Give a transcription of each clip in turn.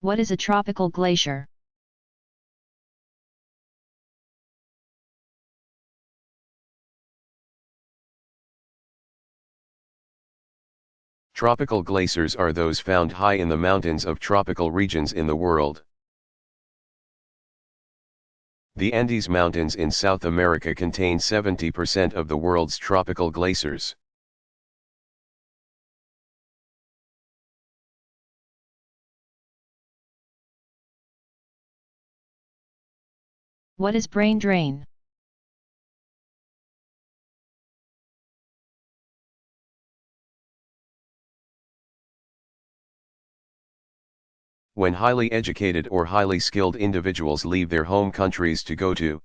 What is a tropical glacier? Tropical glaciers are those found high in the mountains of tropical regions in the world. The Andes Mountains in South America contain 70% of the world's tropical glaciers. What is brain drain? When highly educated or highly skilled individuals leave their home countries to go to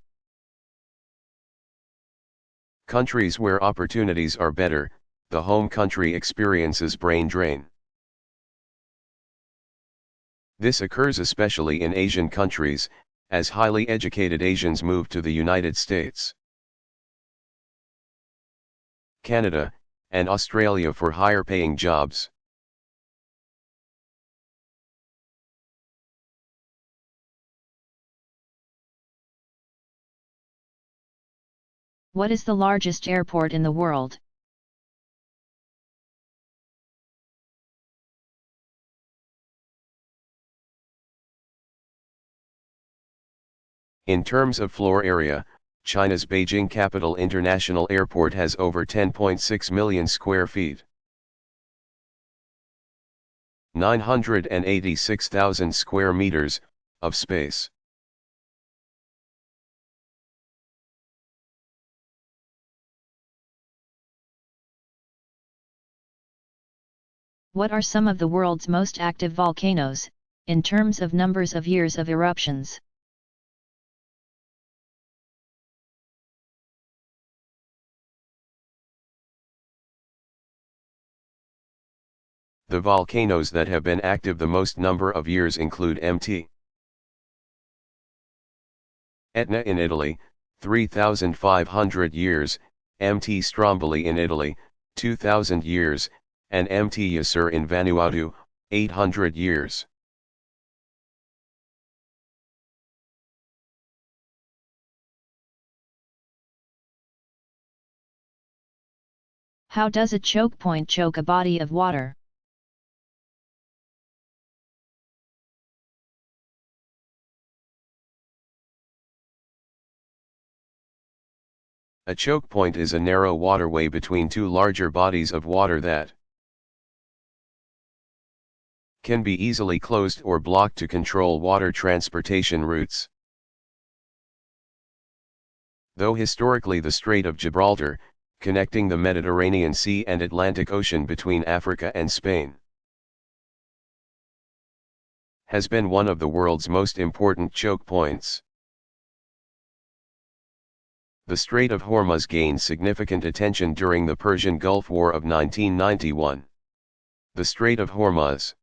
countries where opportunities are better, the home country experiences brain drain. This occurs especially in Asian countries, as highly educated Asians move to the United States, Canada, and Australia for higher-paying jobs. What is the largest airport in the world? In terms of floor area, China's Beijing Capital International Airport has over 10.6 million square feet. 986,000 square meters of space. What are some of the world's most active volcanoes, in terms of numbers of years of eruptions? The volcanoes that have been active the most number of years include Mt. Etna in Italy, 3,500 years, Mt. Stromboli in Italy, 2,000 years, and Mt. Yasur in Vanuatu, 800 years. How does a choke point choke a body of water? A choke point is a narrow waterway between two larger bodies of water that can be easily closed or blocked to control water transportation routes. Though historically the Strait of Gibraltar, connecting the Mediterranean Sea and Atlantic Ocean between Africa and Spain, has been one of the world's most important choke points. The Strait of Hormuz gained significant attention during the Persian Gulf War of 1991. The Strait of Hormuz,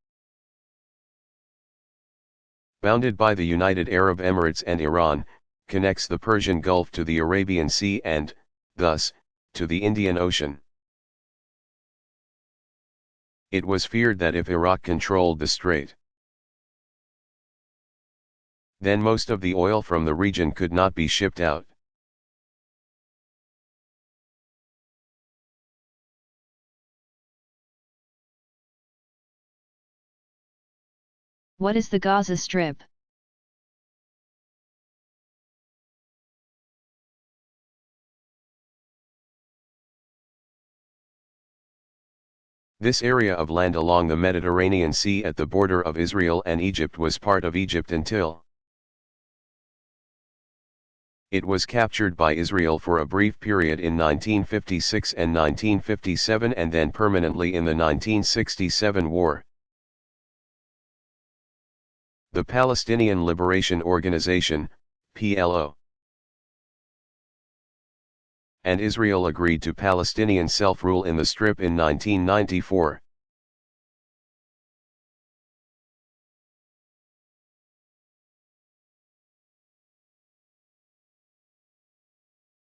bounded by the United Arab Emirates and Iran, connects the Persian Gulf to the Arabian Sea and, thus, to the Indian Ocean. It was feared that if Iraq controlled the strait, then most of the oil from the region could not be shipped out. What is the Gaza Strip? This area of land along the Mediterranean Sea at the border of Israel and Egypt was part of Egypt until it was captured by Israel for a brief period in 1956 and 1957 and then permanently in the 1967 war. The Palestinian Liberation Organization, PLO, and Israel agreed to Palestinian self-rule in the Strip in 1994.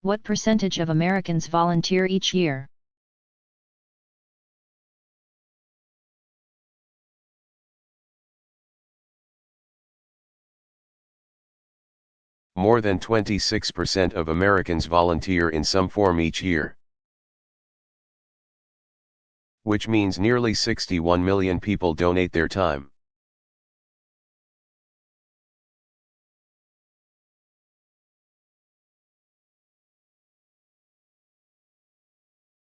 What percentage of Americans volunteer each year? More than 26% of Americans volunteer in some form each year, which means nearly 61 million people donate their time.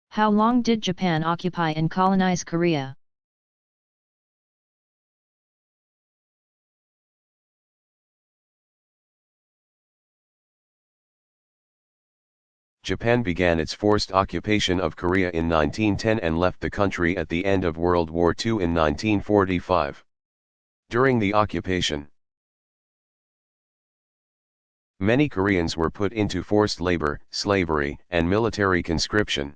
How long did Japan occupy and colonize Korea? Japan began its forced occupation of Korea in 1910 and left the country at the end of World War II in 1945. During the occupation, many Koreans were put into forced labor, slavery, and military conscription.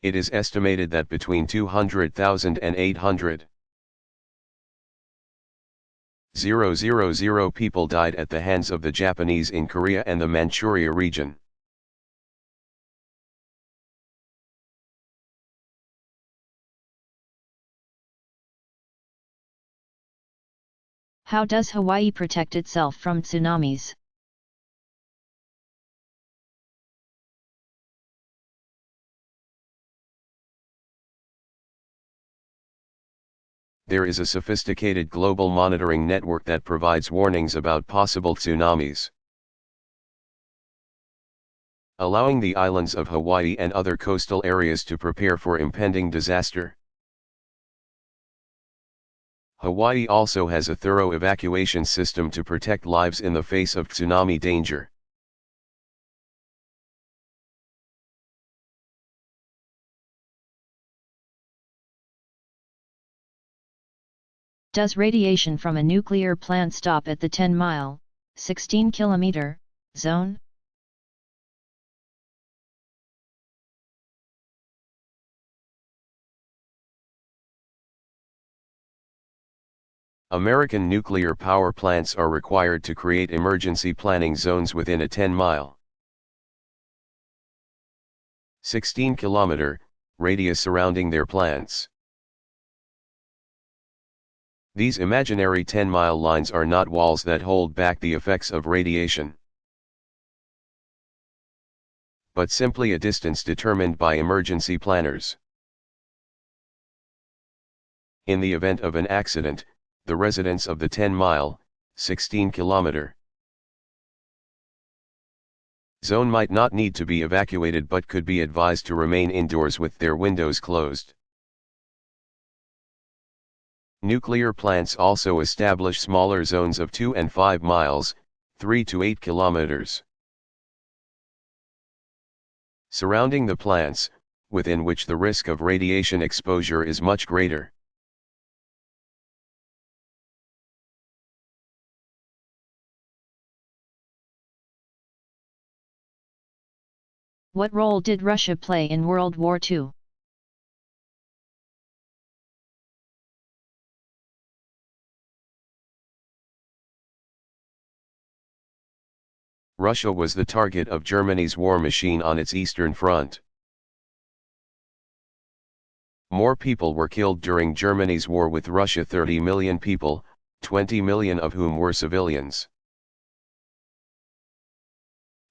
It is estimated that between 200,000 and 800,000 people died at the hands of the Japanese in Korea and the Manchuria region. How does Hawaii protect itself from tsunamis? There is a sophisticated global monitoring network that provides warnings about possible tsunamis, allowing the islands of Hawaii and other coastal areas to prepare for impending disaster. Hawaii also has a thorough evacuation system to protect lives in the face of tsunami danger. Does radiation from a nuclear plant stop at the 10-mile, 16-kilometer zone? American nuclear power plants are required to create emergency planning zones within a 10-mile, 16-kilometer radius surrounding their plants. These imaginary 10-mile lines are not walls that hold back the effects of radiation, but simply a distance determined by emergency planners. In the event of an accident, the residents of the 10-mile, 16-kilometer zone might not need to be evacuated but could be advised to remain indoors with their windows closed. Nuclear plants also establish smaller zones of 2 and 5 miles, 3 to 8 kilometers, surrounding the plants, within which the risk of radiation exposure is much greater. What role did Russia play in World War II? Russia was the target of Germany's war machine on its eastern front. More people were killed during Germany's war with Russia: 30 million people, 20 million of whom were civilians,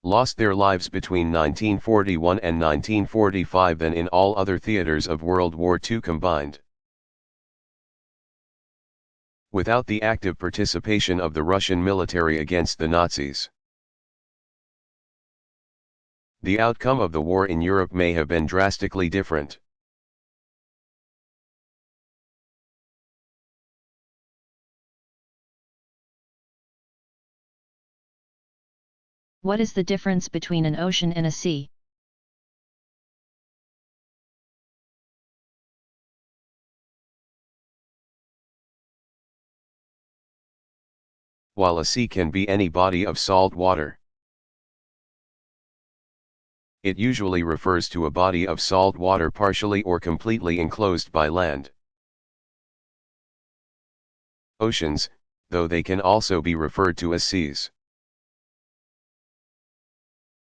lost their lives between 1941 and 1945 than in all other theaters of World War II combined. Without the active participation of the Russian military against the Nazis, the outcome of the war in Europe may have been drastically different. What is the difference between an ocean and a sea? While a sea can be any body of salt water, it usually refers to a body of salt water partially or completely enclosed by land. Oceans, though they can also be referred to as seas,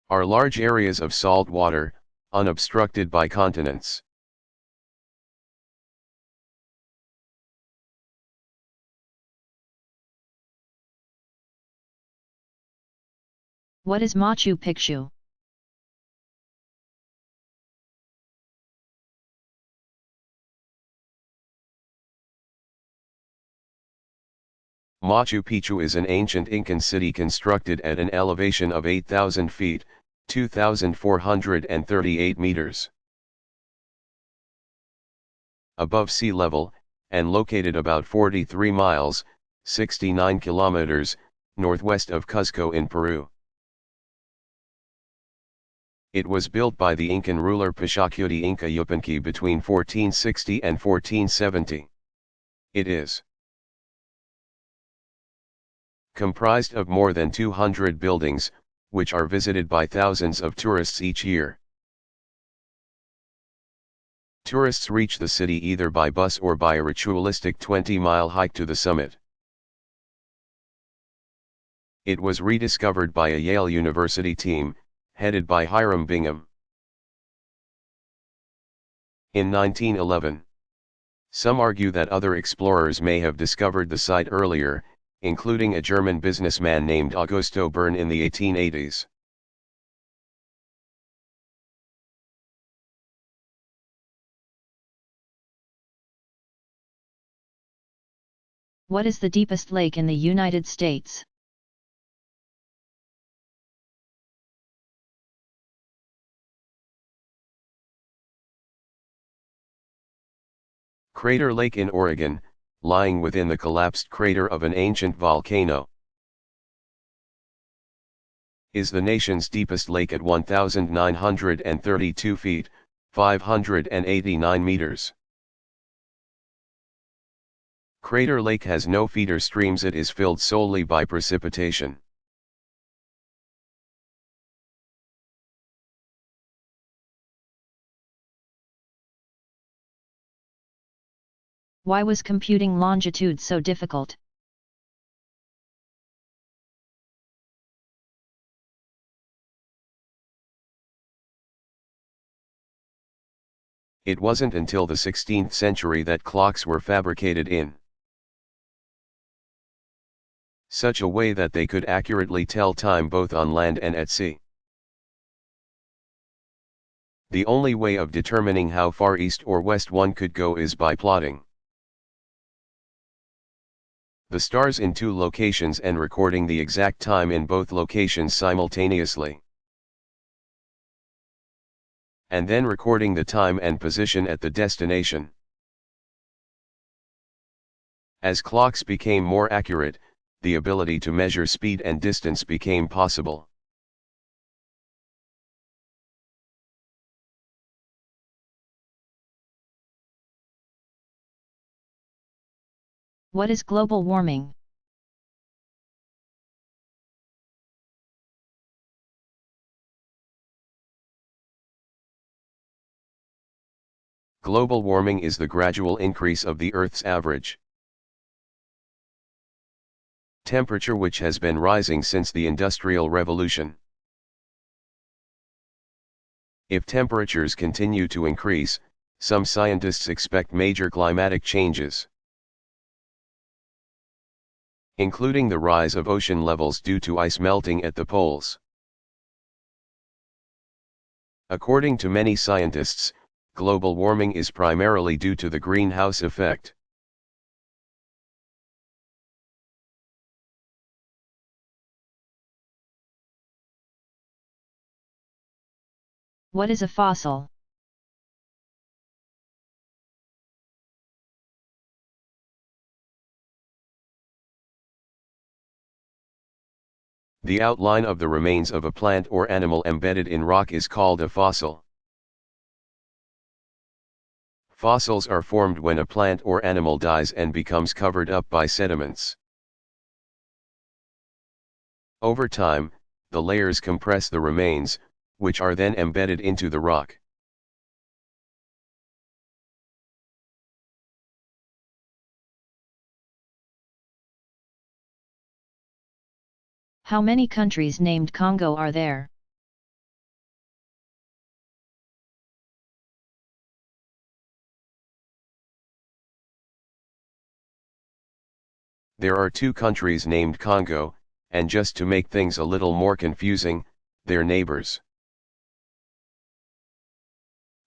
are large areas of salt water, unobstructed by continents. What is Machu Picchu? Machu Picchu is an ancient Incan city constructed at an elevation of 8,000 feet, 2,438 meters above sea level, and located about 43 miles, 69 kilometers, northwest of Cuzco in Peru. It was built by the Incan ruler Pachacuti Inca Yupanqui between 1460 and 1470. It is comprised of more than 200 buildings, which are visited by thousands of tourists each year. Tourists reach the city either by bus or by a ritualistic 20-mile hike to the summit. It was rediscovered by a Yale University team, headed by Hiram Bingham, in 1911. Some argue that other explorers may have discovered the site earlier, including a German businessman named Augusto Bern in the 1880s. What is the deepest lake in the United States? Crater Lake in Oregon, lying within the collapsed crater of an ancient volcano, is the nation's deepest lake at 1,932 feet, 589 meters. Crater Lake has no feeder streams. It is filled solely by precipitation. Why was computing longitude so difficult? It wasn't until the 16th century that clocks were fabricated in such a way that they could accurately tell time both on land and at sea. The only way of determining how far east or west one could go is by plotting the stars in two locations and recording the exact time in both locations simultaneously, and then recording the time and position at the destination. As clocks became more accurate, the ability to measure speed and distance became possible. What is global warming? Global warming is the gradual increase of the Earth's average temperature, which has been rising since the Industrial Revolution. If temperatures continue to increase, some scientists expect major climatic changes, including the rise of ocean levels due to ice melting at the poles. According to many scientists, global warming is primarily due to the greenhouse effect. What is a fossil? The outline of the remains of a plant or animal embedded in rock is called a fossil. Fossils are formed when a plant or animal dies and becomes covered up by sediments. Over time, the layers compress the remains, which are then embedded into the rock. How many countries named Congo are there? There are two countries named Congo, and just to make things a little more confusing, they're neighbors.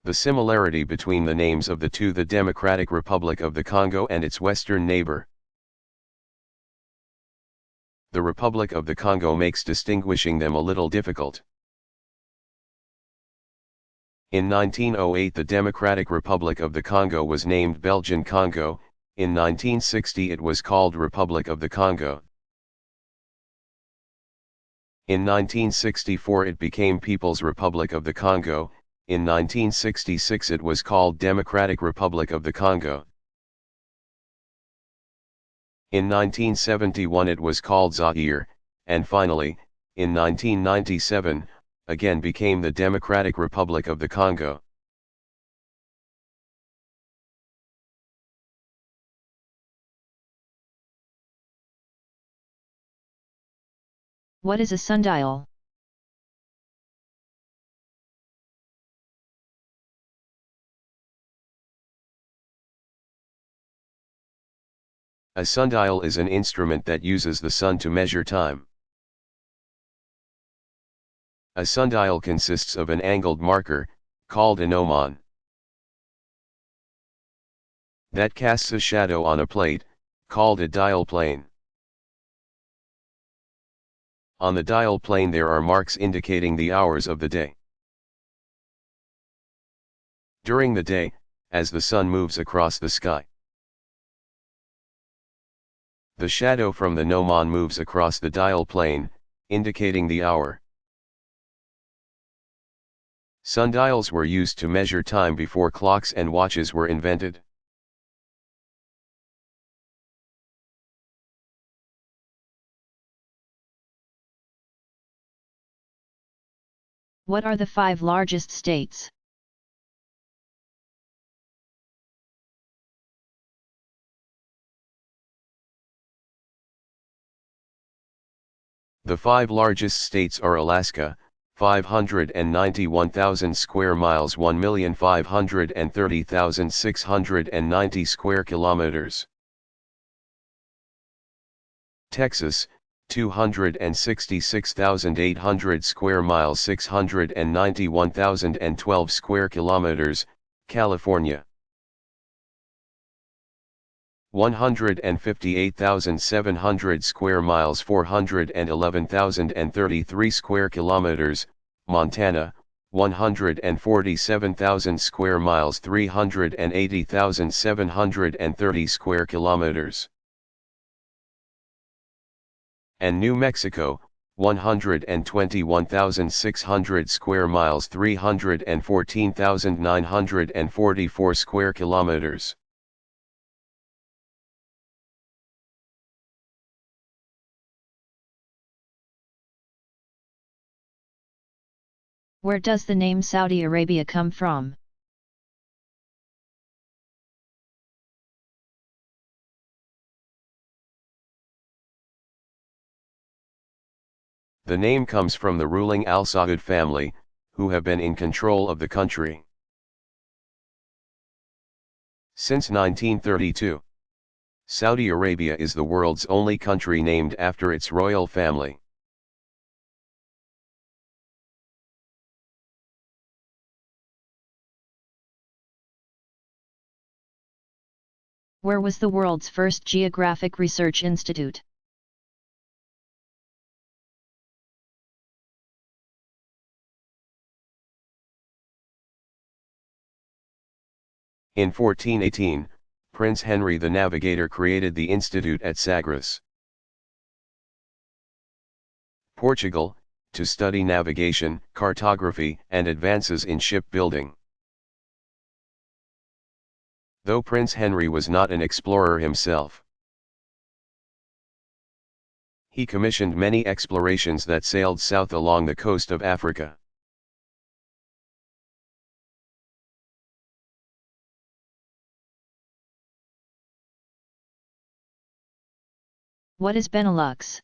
The similarity between the names of the two: the Democratic Republic of the Congo and its western neighbor. The Republic of the Congo makes distinguishing them a little difficult. In 1908 the Democratic Republic of the Congo was named Belgian Congo, in 1960 it was called Republic of the Congo. In 1964 it became People's Republic of the Congo, in 1966 it was called Democratic Republic of the Congo. In 1971 it was called Zaire, and finally, in 1997, again became the Democratic Republic of the Congo. What is a sundial? A sundial is an instrument that uses the sun to measure time. A sundial consists of an angled marker, called a gnomon, that casts a shadow on a plate, called a dial plane. On the dial plane there are marks indicating the hours of the day. During the day, as the sun moves across the sky, the shadow from the gnomon moves across the dial plane, indicating the hour. Sundials were used to measure time before clocks and watches were invented. What are the 5 largest states? The 5 largest states are Alaska, 591,000 square miles, 1,530,690 square kilometers. Texas, 266,800 square miles, 691,012 square kilometers. California, 158,700 square miles, 411,033 square kilometers. Montana, 147,000 square miles, 380,730 square kilometers. And New Mexico, 121,600 square miles, 314,944 square kilometers. Where does the name Saudi Arabia come from? The name comes from the ruling Al Saud family, who have been in control of the country since 1932. Saudi Arabia is the world's only country named after its royal family. Where was the world's first geographic research institute? In 1418, Prince Henry the Navigator created the institute at Sagres, Portugal, to study navigation, cartography, and advances in shipbuilding. Though Prince Henry was not an explorer himself, he commissioned many explorations that sailed south along the coast of Africa. What is Benelux?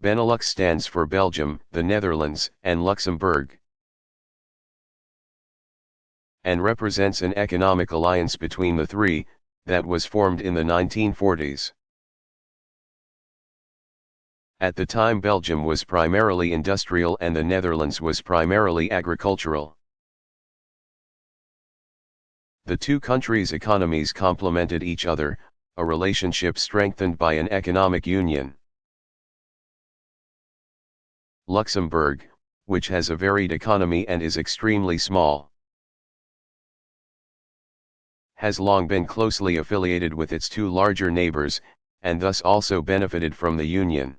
Benelux stands for Belgium, the Netherlands, and Luxembourg. and represents an economic alliance between the three, that was formed in the 1940s. At the time Belgium was primarily industrial and the Netherlands was primarily agricultural. The two countries' economies complemented each other, a relationship strengthened by an economic union. Luxembourg, which has a varied economy and is extremely small, has long been closely affiliated with its two larger neighbors, and thus also benefited from the union.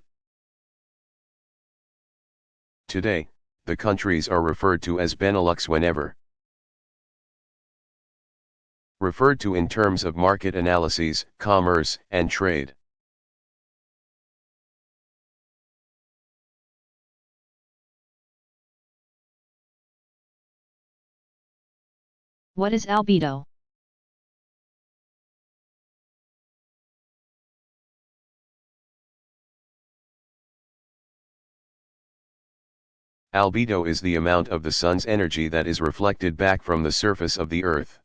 Today, the countries are referred to as Benelux whenever referred to in terms of market analyses, commerce, and trade. What is albedo? Albedo is the amount of the sun's energy that is reflected back from the surface of the Earth.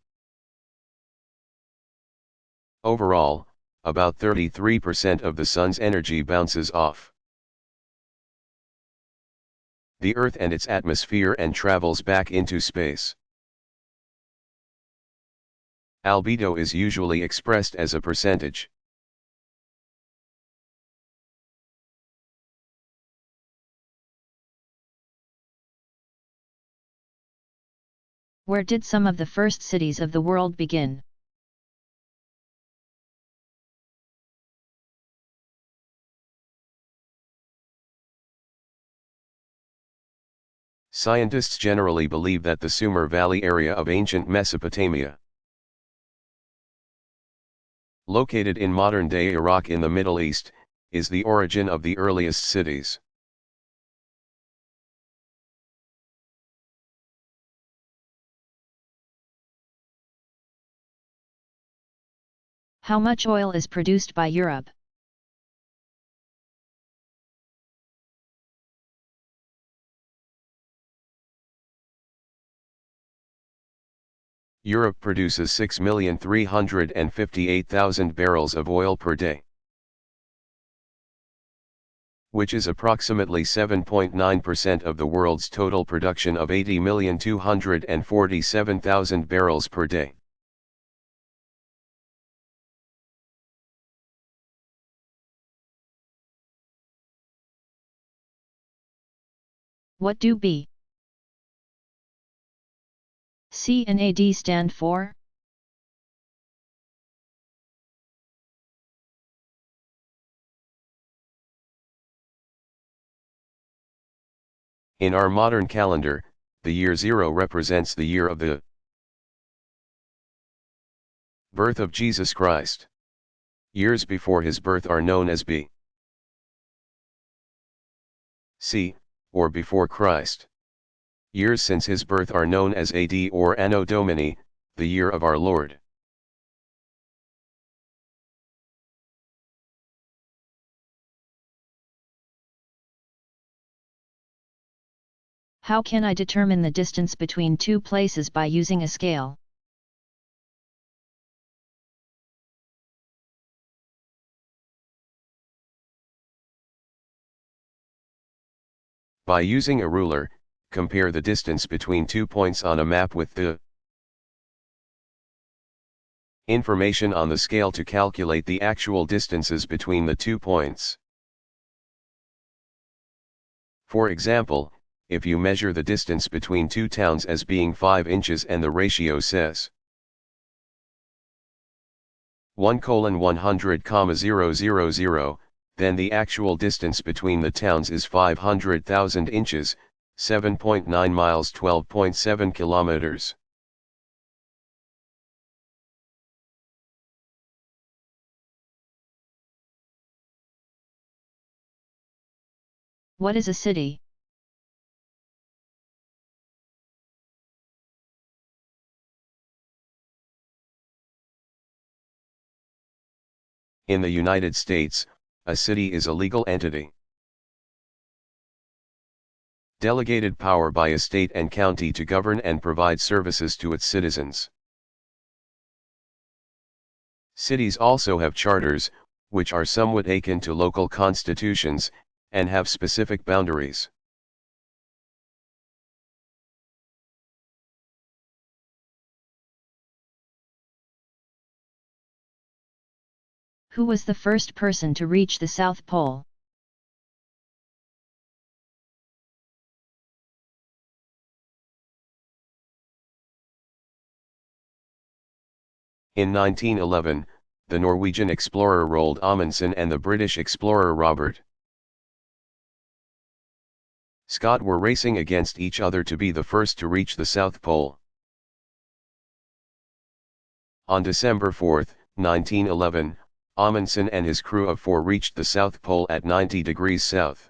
Overall, about 33% of the sun's energy bounces off the Earth and its atmosphere and travels back into space. Albedo is usually expressed as a percentage. Where did some of the first cities of the world begin? Scientists generally believe that the Sumer Valley area of ancient Mesopotamia, located in modern-day Iraq in the Middle East, is the origin of the earliest cities. How much oil is produced by Europe? Europe produces 6,358,000 barrels of oil per day, which is approximately 7.9% of the world's total production of 80,247,000 barrels per day. What do B, C and AD stand for? In our modern calendar, the year 0 represents the year of the birth of Jesus Christ. Years before his birth are known as B, C, or before Christ. Years since his birth are known as AD or Anno Domini, the year of our Lord. How can I determine the distance between two places by using a scale? By using a ruler, compare the distance between 2 points on a map with the information on the scale to calculate the actual distances between the 2 points. For example, if you measure the distance between two towns as being 5 inches and the ratio says 1:100,000, then the actual distance between the towns is 500,000 inches, 7.9 miles, 12.7 kilometers. What is a city? In the United States, a city is a legal entity Delegated power by a state and county to govern and provide services to its citizens. Cities also have charters, which are somewhat akin to local constitutions, and have specific boundaries. Who was the first person to reach the South Pole? In 1911, the Norwegian explorer Roald Amundsen and the British explorer Robert Scott were racing against each other to be the first to reach the South Pole. On December 4, 1911, Amundsen and his crew of 4 reached the South Pole at 90 degrees south.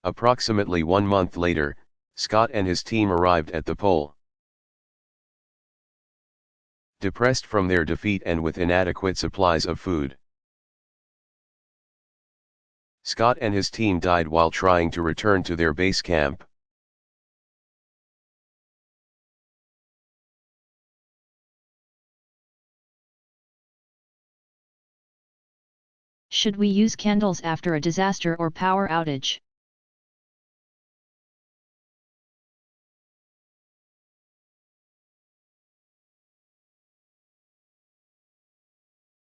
Approximately 1 month later, Scott and his team arrived at the pole. Depressed from their defeat and with inadequate supplies of food, Scott and his team died while trying to return to their base camp. Should we use candles after a disaster or power outage?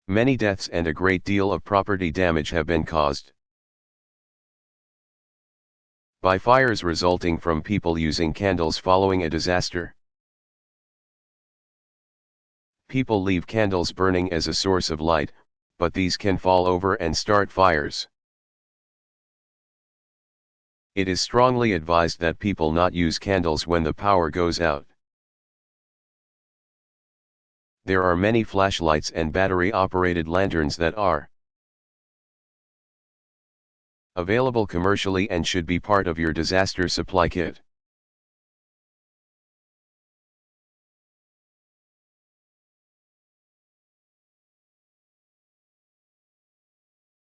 Many deaths and a great deal of property damage have been caused by fires resulting from people using candles following a disaster. People leave candles burning as a source of light, but these can fall over and start fires. It is strongly advised that people not use candles when the power goes out. There are many flashlights and battery-operated lanterns that are available commercially and should be part of your disaster supply kit.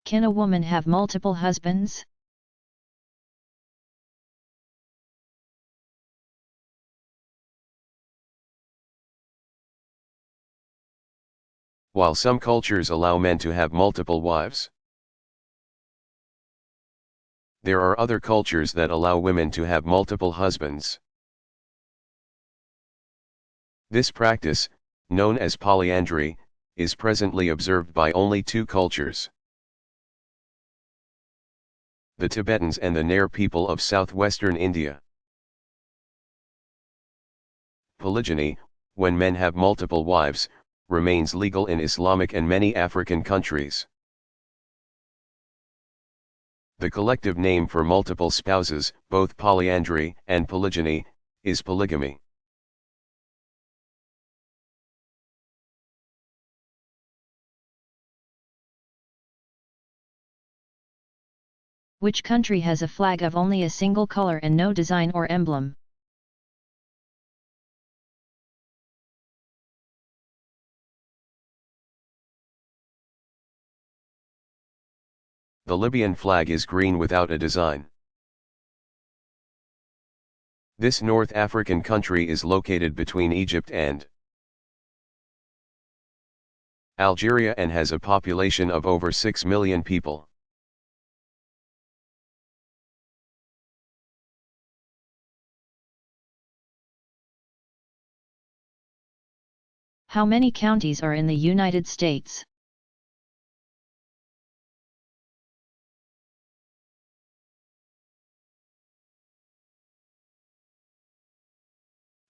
Can a woman have multiple husbands? While some cultures allow men to have multiple wives, there are other cultures that allow women to have multiple husbands. This practice, known as polyandry, is presently observed by only 2 cultures: the Tibetans and the Nair people of southwestern India. Polygyny, when men have multiple wives, remains legal in Islamic and many African countries. The collective name for multiple spouses, both polyandry and polygyny, is polygamy. Which country has a flag of only a single color and no design or emblem? The Libyan flag is green without a design. This North African country is located between Egypt and Algeria and has a population of over 6 million people. How many counties are in the United States?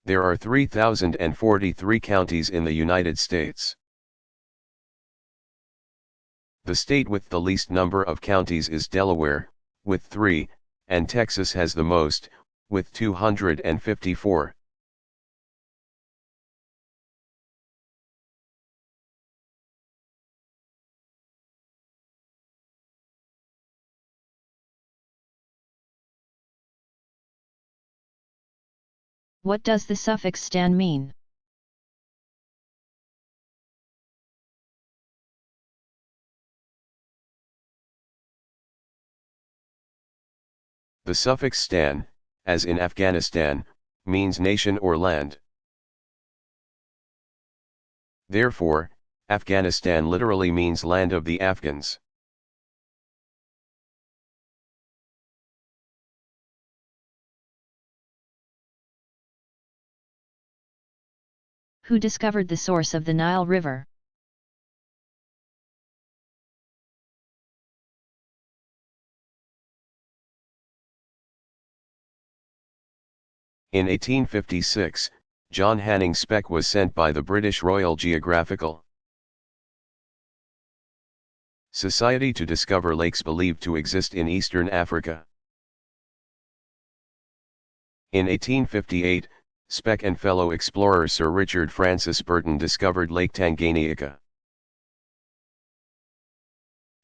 There are 3,043 counties in the United States. The state with the least number of counties is Delaware, with 3, and Texas has the most, with 254. What does the suffix "stan" mean? The suffix stan, as in Afghanistan, means nation or land. Therefore, Afghanistan literally means land of the Afghans. Who discovered the source of the Nile River? In 1856, John Hanning Speke was sent by the British Royal Geographical Society to discover lakes believed to exist in eastern Africa. In 1858, Speke and fellow explorer Sir Richard Francis Burton discovered Lake Tanganyika.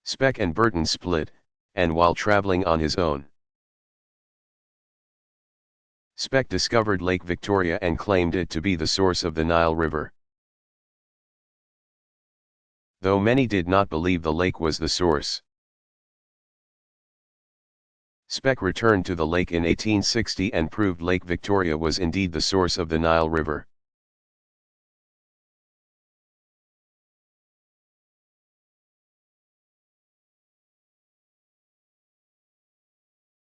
Speke and Burton split, and while traveling on his own, Speke discovered Lake Victoria and claimed it to be the source of the Nile River. Though many did not believe the lake was the source, Speke returned to the lake in 1860 and proved Lake Victoria was indeed the source of the Nile River.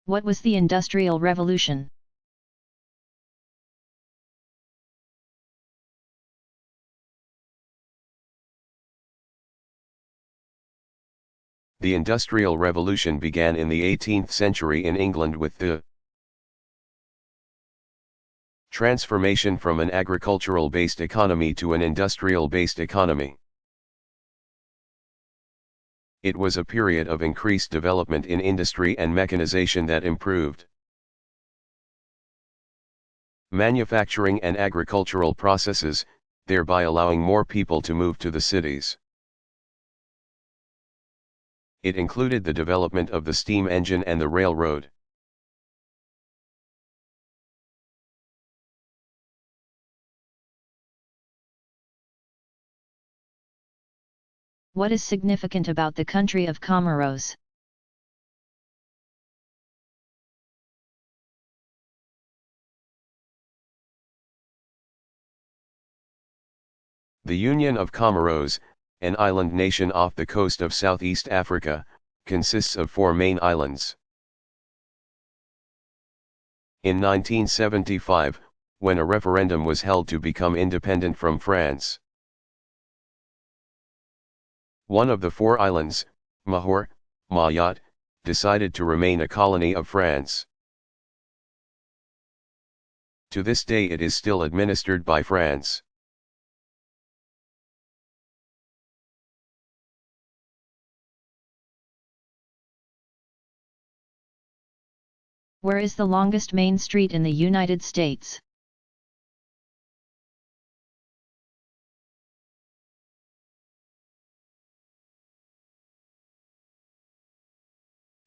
What was the Industrial Revolution? The Industrial Revolution began in the 18th century in England with the transformation from an agricultural-based economy to an industrial-based economy. It was a period of increased development in industry and mechanization that improved manufacturing and agricultural processes, thereby allowing more people to move to the cities. It included the development of the steam engine and the railroad. What is significant about the country of Comoros? The Union of Comoros, an island nation off the coast of Southeast Africa, consists of 4 main islands. In 1975, when a referendum was held to become independent from France, one of the 4 islands, Mahore, Mayotte, decided to remain a colony of France. To this day it is still administered by France. Where is the longest main street in the United States?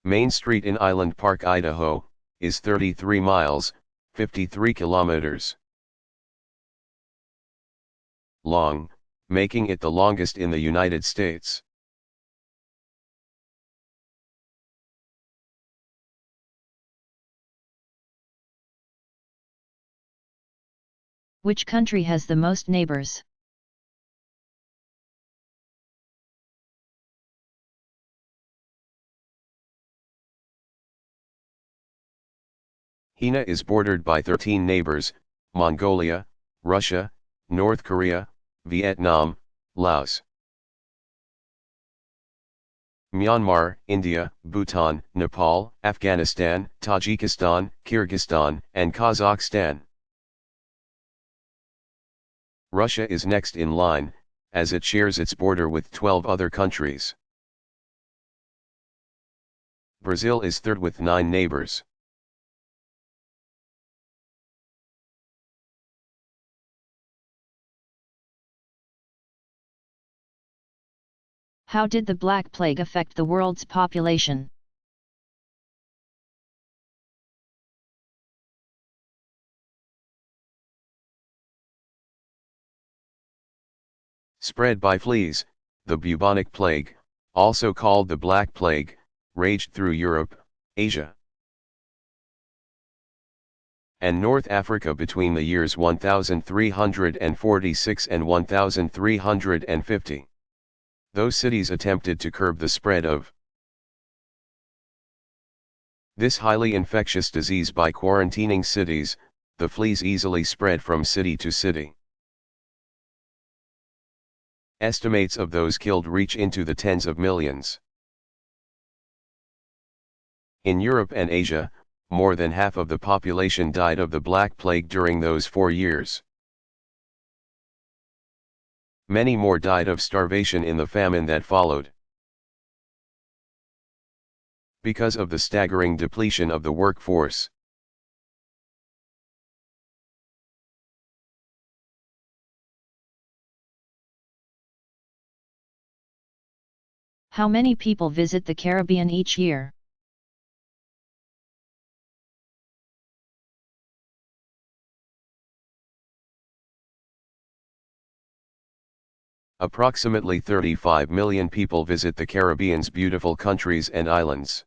Main Street in Island Park, Idaho, is 33 miles, 53 kilometers long, making it the longest in the United States. Which country has the most neighbors? Hina is bordered by 13 neighbors: Mongolia, Russia, North Korea, Vietnam, Laos, Myanmar, India, Bhutan, Nepal, Afghanistan, Tajikistan, Kyrgyzstan, and Kazakhstan. Russia is next in line, as it shares its border with 12 other countries. Brazil is third with 9 neighbors. How did the Black Plague affect the world's population? Spread by fleas, the bubonic plague, also called the Black Plague, raged through Europe, Asia, and North Africa between the years 1346 and 1350. Those cities attempted to curb the spread of this highly infectious disease by quarantining cities. The fleas easily spread from city to city. Estimates of those killed reach into the tens of millions. In Europe and Asia, more than half of the population died of the Black Plague during those 4 years. Many more died of starvation in the famine that followed. Because of the staggering depletion of the workforce. How many people visit the Caribbean each year? Approximately 35 million people visit the Caribbean's beautiful countries and islands.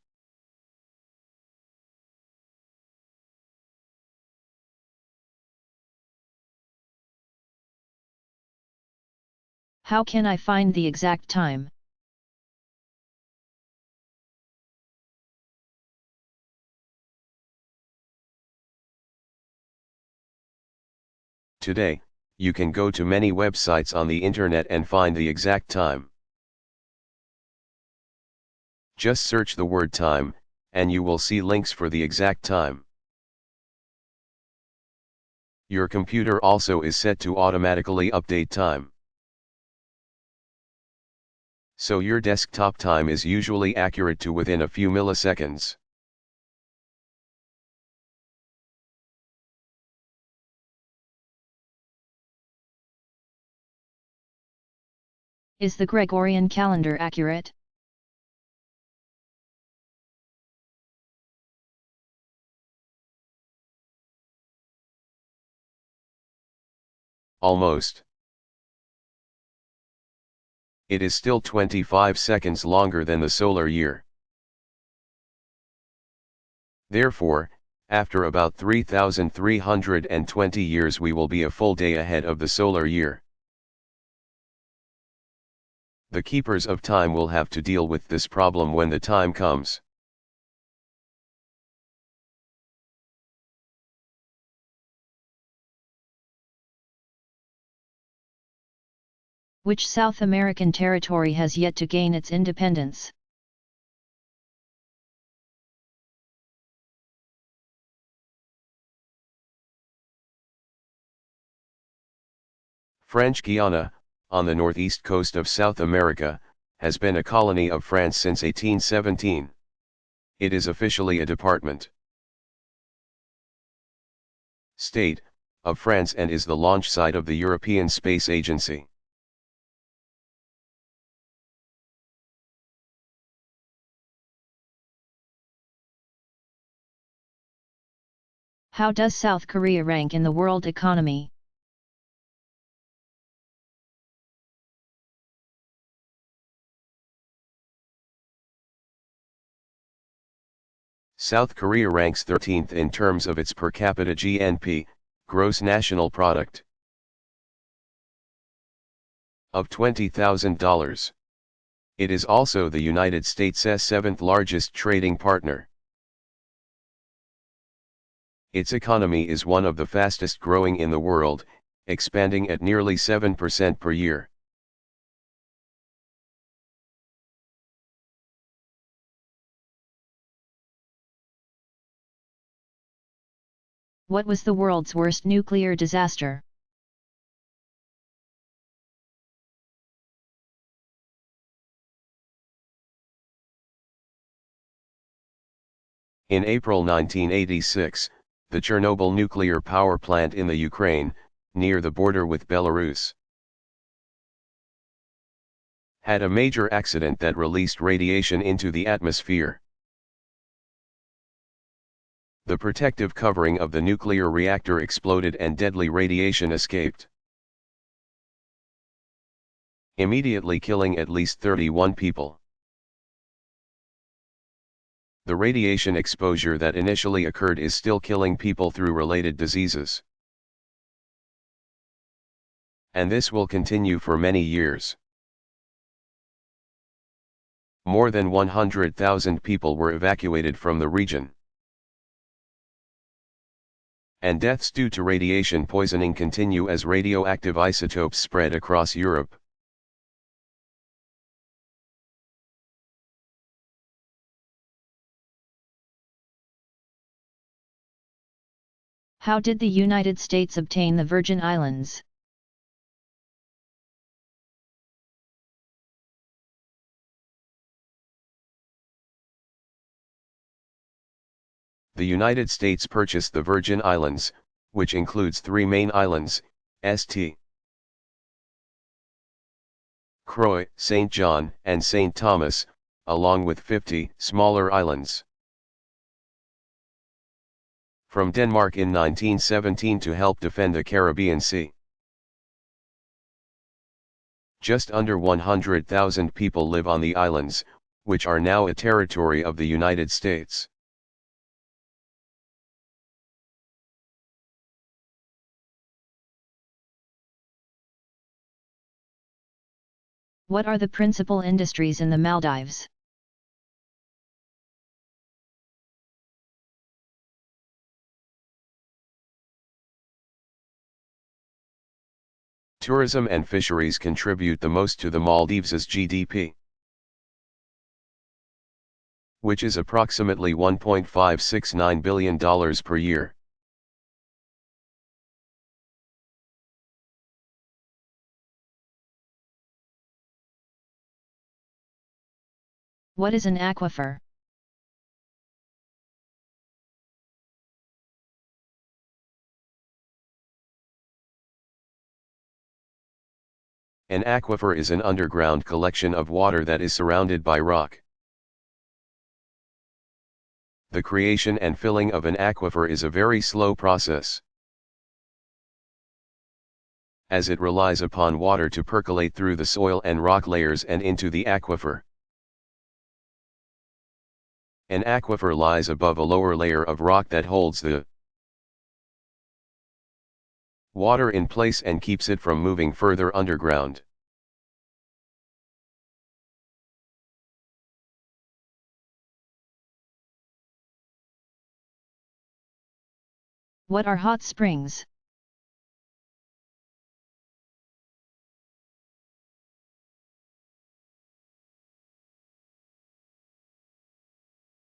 How can I find the exact time? Today, you can go to many websites on the internet and find the exact time. Just search the word time, and you will see links for the exact time. Your computer also is set to automatically update time. So your desktop time is usually accurate to within a few milliseconds. Is the Gregorian calendar accurate? Almost. It is still 25 seconds longer than the solar year. Therefore, after about 3,320 years we will be a full day ahead of the solar year. The keepers of time will have to deal with this problem when the time comes. Which South American territory has yet to gain its independence? French Guiana, on the northeast coast of South America, has been a colony of France since 1817. It is officially a department state of France and is the launch site of the European Space Agency. How does South Korea rank in the world economy? South Korea ranks 13th in terms of its per capita GNP, gross national product, of $20,000. It is also the United States' seventh largest trading partner. Its economy is one of the fastest growing in the world, expanding at nearly 7% per year. What was the world's worst nuclear disaster? In April 1986, the Chernobyl nuclear power plant in the Ukraine, near the border with Belarus, had a major accident that released radiation into the atmosphere. The protective covering of the nuclear reactor exploded and deadly radiation escaped, immediately killing at least 31 people. The radiation exposure that initially occurred is still killing people through related diseases. And this will continue for many years. More than 100,000 people were evacuated from the region. And deaths due to radiation poisoning continue as radioactive isotopes spread across Europe. How did the United States obtain the Virgin Islands? The United States purchased the Virgin Islands, which includes 3 main islands, St. Croix, St. John, and St. Thomas, along with 50 smaller islands. From Denmark in 1917 to help defend the Caribbean Sea. Just under 100,000 people live on the islands, which are now a territory of the United States. What are the principal industries in the Maldives? Tourism and fisheries contribute the most to the Maldives' GDP, which is approximately $1.569 billion per year. What is an aquifer? An aquifer is an underground collection of water that is surrounded by rock. The creation and filling of an aquifer is a very slow process, as it relies upon water to percolate through the soil and rock layers and into the aquifer. An aquifer lies above a lower layer of rock that holds the water in place and keeps it from moving further underground. What are hot springs?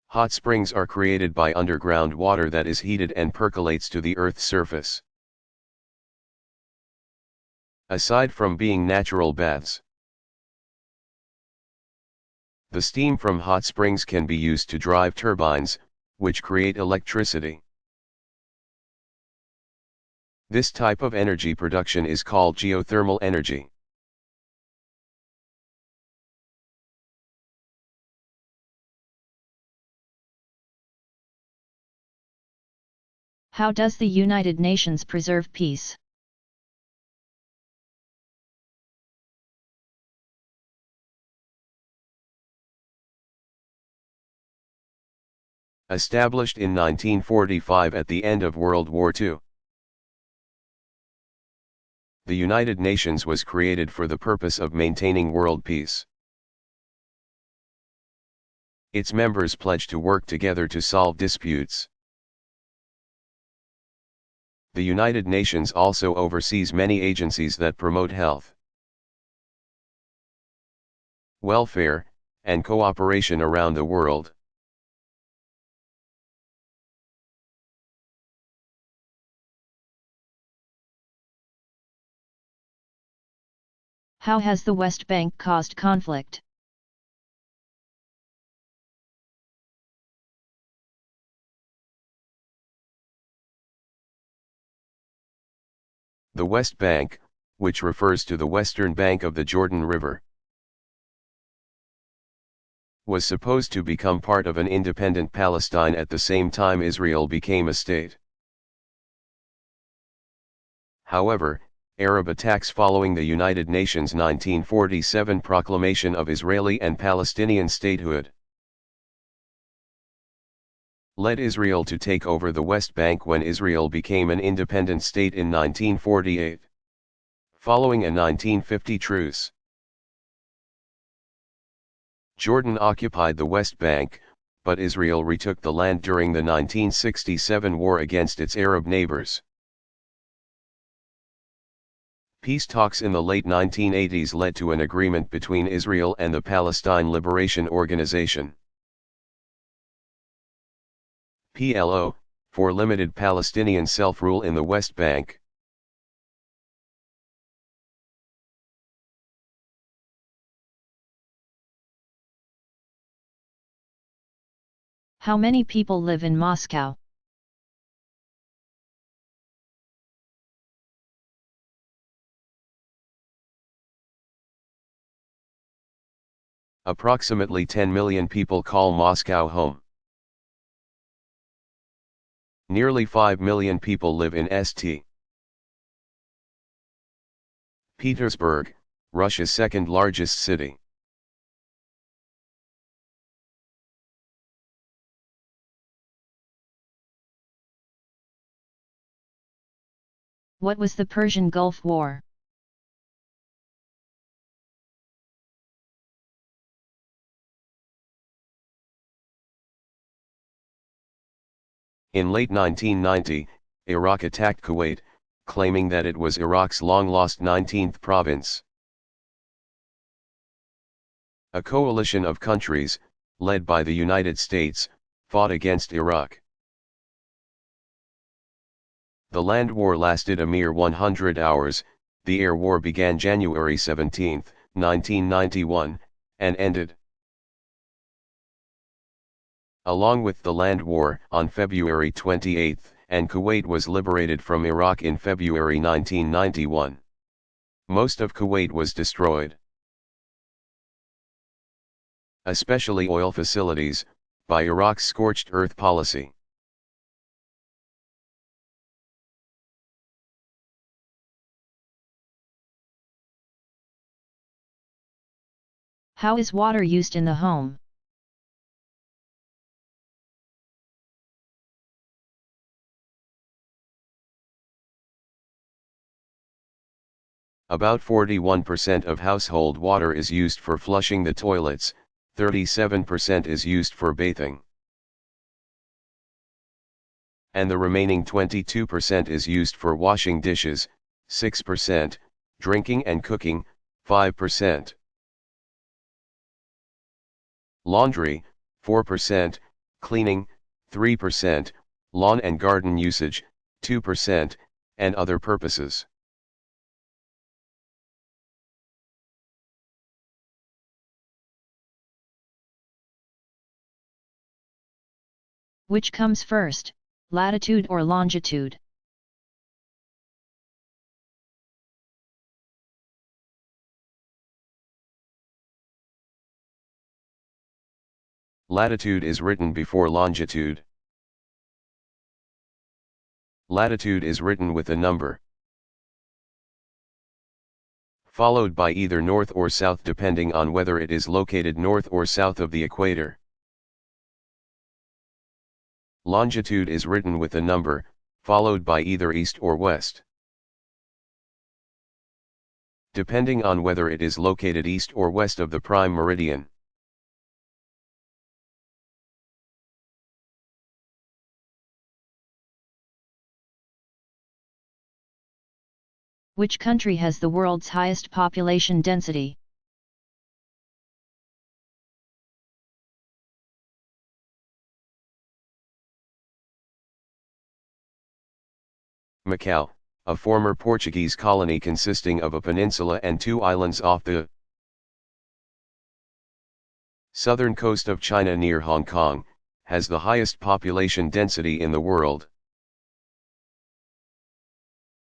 Hot springs are created by underground water that is heated and percolates to the Earth's surface. Aside from being natural baths, the steam from hot springs can be used to drive turbines, which create electricity. This type of energy production is called geothermal energy. How does the United Nations preserve peace? Established in 1945 at the end of World War II. The United Nations was created for the purpose of maintaining world peace. Its members pledge to work together to solve disputes. The United Nations also oversees many agencies that promote health, welfare, and cooperation around the world. How has the West Bank caused conflict? The West Bank, which refers to the western bank of the Jordan River, was supposed to become part of an independent Palestine at the same time Israel became a state. However, Arab attacks following the United Nations 1947 proclamation of Israeli and Palestinian statehood led Israel to take over the West Bank when Israel became an independent state in 1948. Following a 1950 truce, Jordan occupied the West Bank, but Israel retook the land during the 1967 war against its Arab neighbors. Peace talks in the late 1980s led to an agreement between Israel and the Palestine Liberation Organization (PLO) for limited Palestinian self-rule in the West Bank. How many people live in Moscow? Approximately 10 million people call Moscow home. Nearly 5 million people live in St. Petersburg, Russia's second largest city. What was the Persian Gulf War? In late 1990, Iraq attacked Kuwait, claiming that it was Iraq's long-lost 19th province. A coalition of countries, led by the United States, fought against Iraq. The land war lasted a mere 100 hours, the air war began January 17, 1991, and ended. Along with the land war on February 28, and Kuwait was liberated from Iraq in February 1991. Most of Kuwait was destroyed, especially oil facilities, by Iraq's scorched earth policy. How is water used in the home? About 41% of household water is used for flushing the toilets, 37% is used for bathing, and the remaining 22% is used for washing dishes, 6%, drinking and cooking, 5%. Laundry, 4%, cleaning, 3%, lawn and garden usage, 2%, and other purposes. Which comes first, latitude or longitude? Latitude is written before longitude. Latitude is written with a number, followed by either north or south depending on whether it is located north or south of the equator. Longitude is written with a number, followed by either east or west, depending on whether it is located east or west of the prime meridian. Which country has the world's highest population density? Macau, a former Portuguese colony consisting of a peninsula and 2 islands off the southern coast of China near Hong Kong, has the highest population density in the world.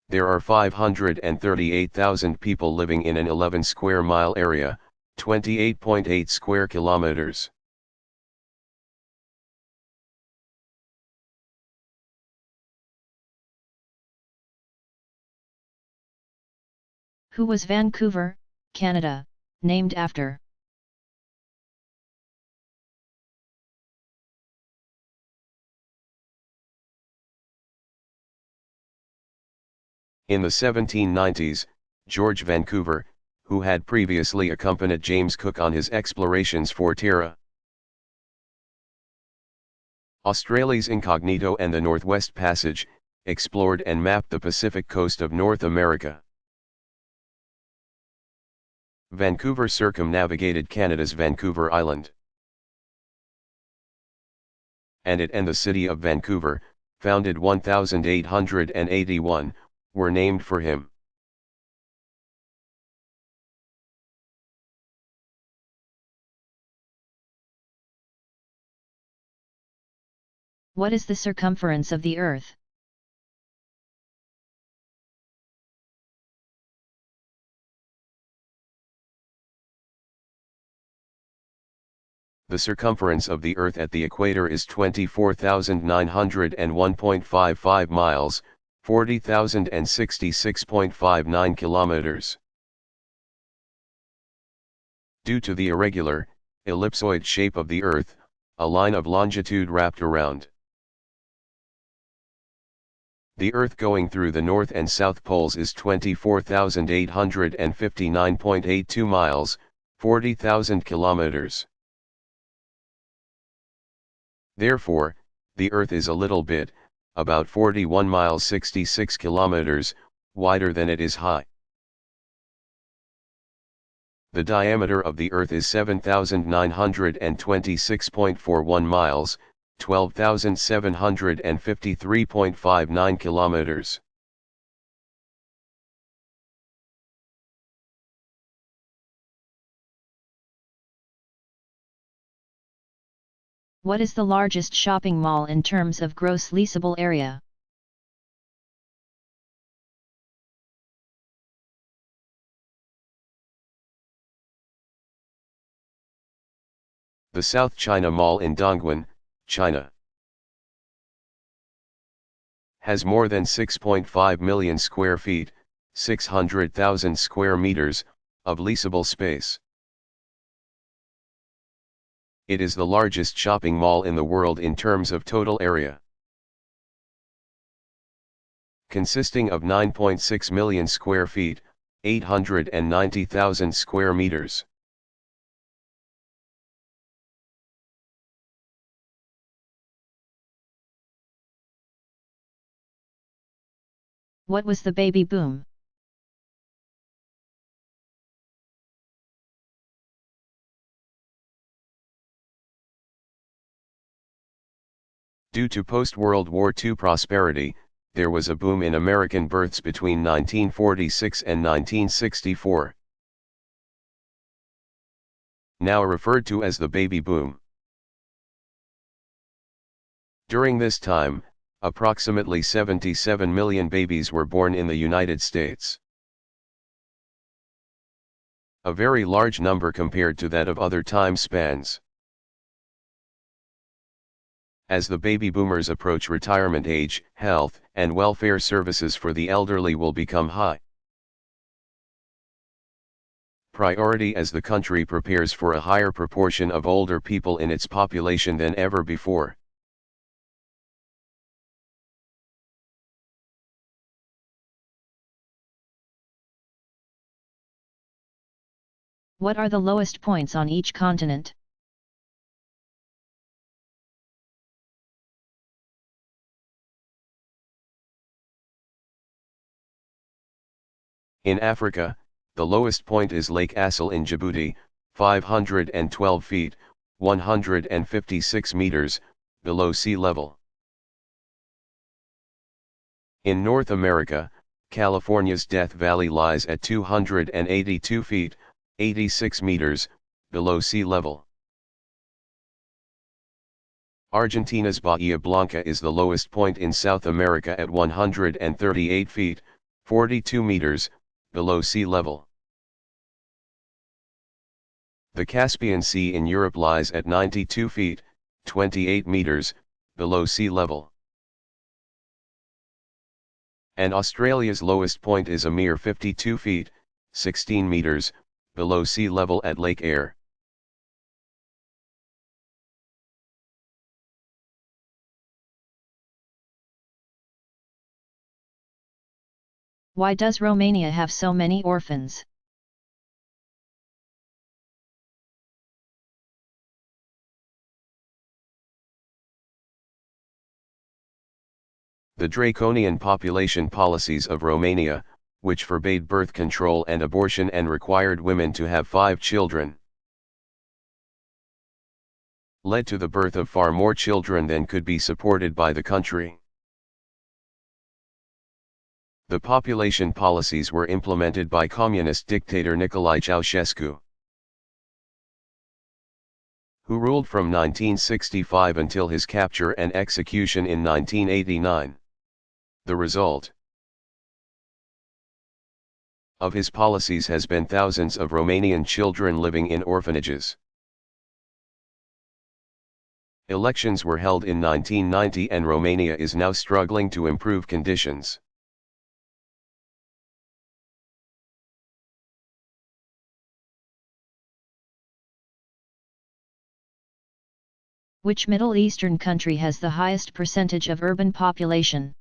There are 538,000 people living in an 11 square mile area, 28.8 square kilometers. Who was Vancouver, Canada, named after? In the 1790s, George Vancouver, who had previously accompanied James Cook on his explorations for Terra Australis Incognito and the Northwest Passage, explored and mapped the Pacific coast of North America. Vancouver circumnavigated Canada's Vancouver Island, and it and the city of Vancouver, founded 1881, were named for him. What is the circumference of the Earth? The circumference of the Earth at the equator is 24,901.55 miles, 40,066.59 kilometers. Due to the irregular, ellipsoid shape of the Earth, a line of longitude wrapped around the Earth going through the North and South poles is 24,859.82 miles, 40,000 kilometers. Therefore, the Earth is a little bit, about 41 miles 66 kilometers, wider than it is high. The diameter of the Earth is 7,926.41 miles, 12,753.59 kilometers. What is the largest shopping mall in terms of gross leasable area? The South China Mall in Dongguan, China, has more than 6.5 million square feet, 600,000 square meters, of leasable space. It is the largest shopping mall in the world in terms of total area, consisting of 9.6 million square feet, 890,000 square meters. What was the baby boom? Due to post-World War II prosperity, there was a boom in American births between 1946 and 1964. Now referred to as the baby boom. During this time, approximately 77 million babies were born in the United States. A very large number compared to that of other time spans. As the baby boomers approach retirement age, health and welfare services for the elderly will become high priority as the country prepares for a higher proportion of older people in its population than ever before. What are the lowest points on each continent? In Africa, the lowest point is Lake Assal in Djibouti, 512 feet, 156 meters, below sea level. In North America, California's Death Valley lies at 282 feet, 86 meters, below sea level. Argentina's Bahia Blanca is the lowest point in South America at 138 feet, 42 meters, below sea level. The Caspian Sea in Europe lies at 92 feet, 28 meters, below sea level. And Australia's lowest point is a mere 52 feet, 16 meters, below sea level at Lake Eyre. Why does Romania have so many orphans? The draconian population policies of Romania, which forbade birth control and abortion and required women to have 5 children, led to the birth of far more children than could be supported by the country. The population policies were implemented by communist dictator Nicolae Ceausescu, who ruled from 1965 until his capture and execution in 1989. The result of his policies has been thousands of Romanian children living in orphanages. Elections were held in 1990 and Romania is now struggling to improve conditions. Which Middle Eastern country has the highest percentage of urban population?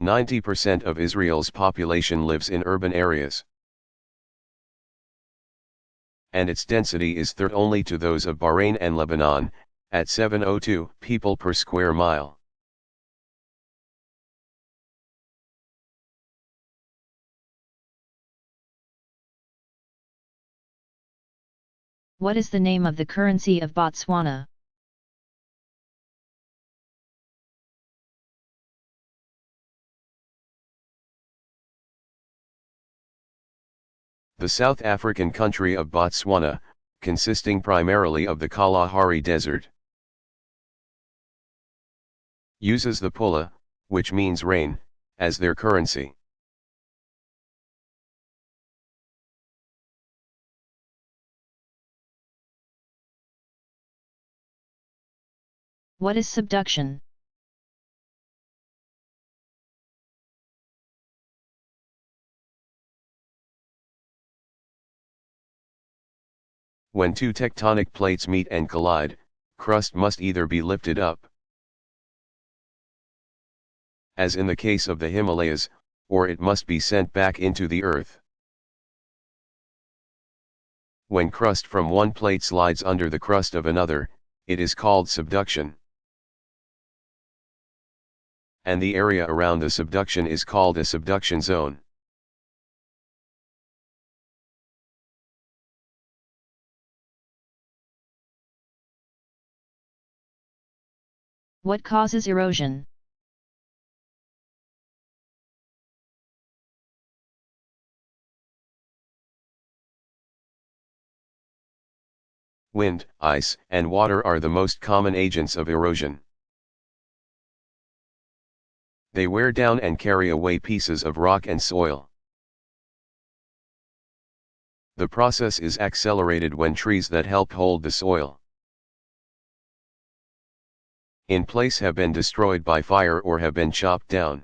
%90 of Israel's population lives in urban areas, and its density is third only to those of Bahrain and Lebanon, at 702 people per square mile. What is the name of the currency of Botswana? The South African country of Botswana, consisting primarily of the Kalahari Desert, uses the pula, which means rain, as their currency. What is subduction? When 2 tectonic plates meet and collide, crust must either be lifted up, as in the case of the Himalayas, or it must be sent back into the earth. When crust from one plate slides under the crust of another, it is called subduction. And the area around the subduction is called a subduction zone. What causes erosion? Wind, ice, and water are the most common agents of erosion. They wear down and carry away pieces of rock and soil. The process is accelerated when trees that help hold the soil in place have been destroyed by fire or have been chopped down.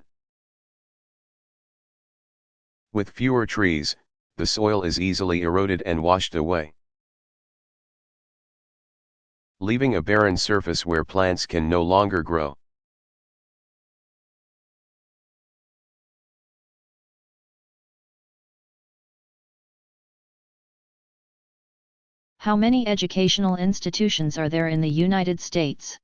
With fewer trees, the soil is easily eroded and washed away, leaving a barren surface where plants can no longer grow. How many educational institutions are there in the United States?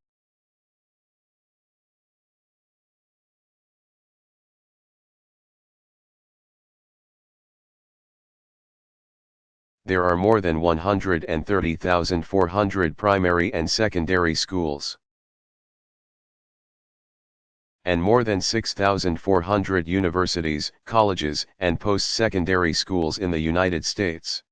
There are more than 130,400 primary and secondary schools, and more than 6,400 universities, colleges, and post-secondary schools in the United States.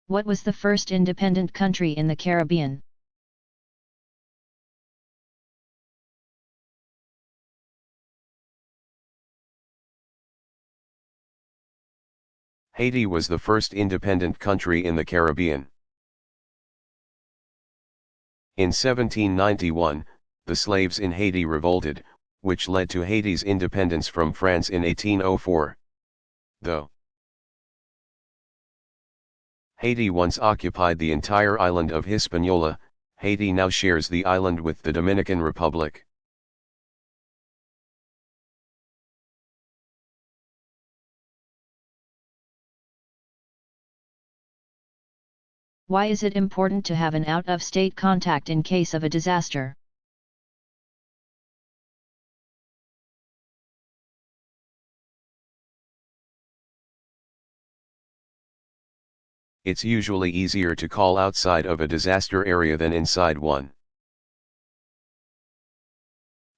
What was the first independent country in the Caribbean? Haiti was the first independent country in the Caribbean. In 1791, the slaves in Haiti revolted, which led to Haiti's independence from France in 1804. Though Haiti once occupied the entire island of Hispaniola, Haiti now shares the island with the Dominican Republic. Why is it important to have an out-of-state contact in case of a disaster? It's usually easier to call outside of a disaster area than inside one.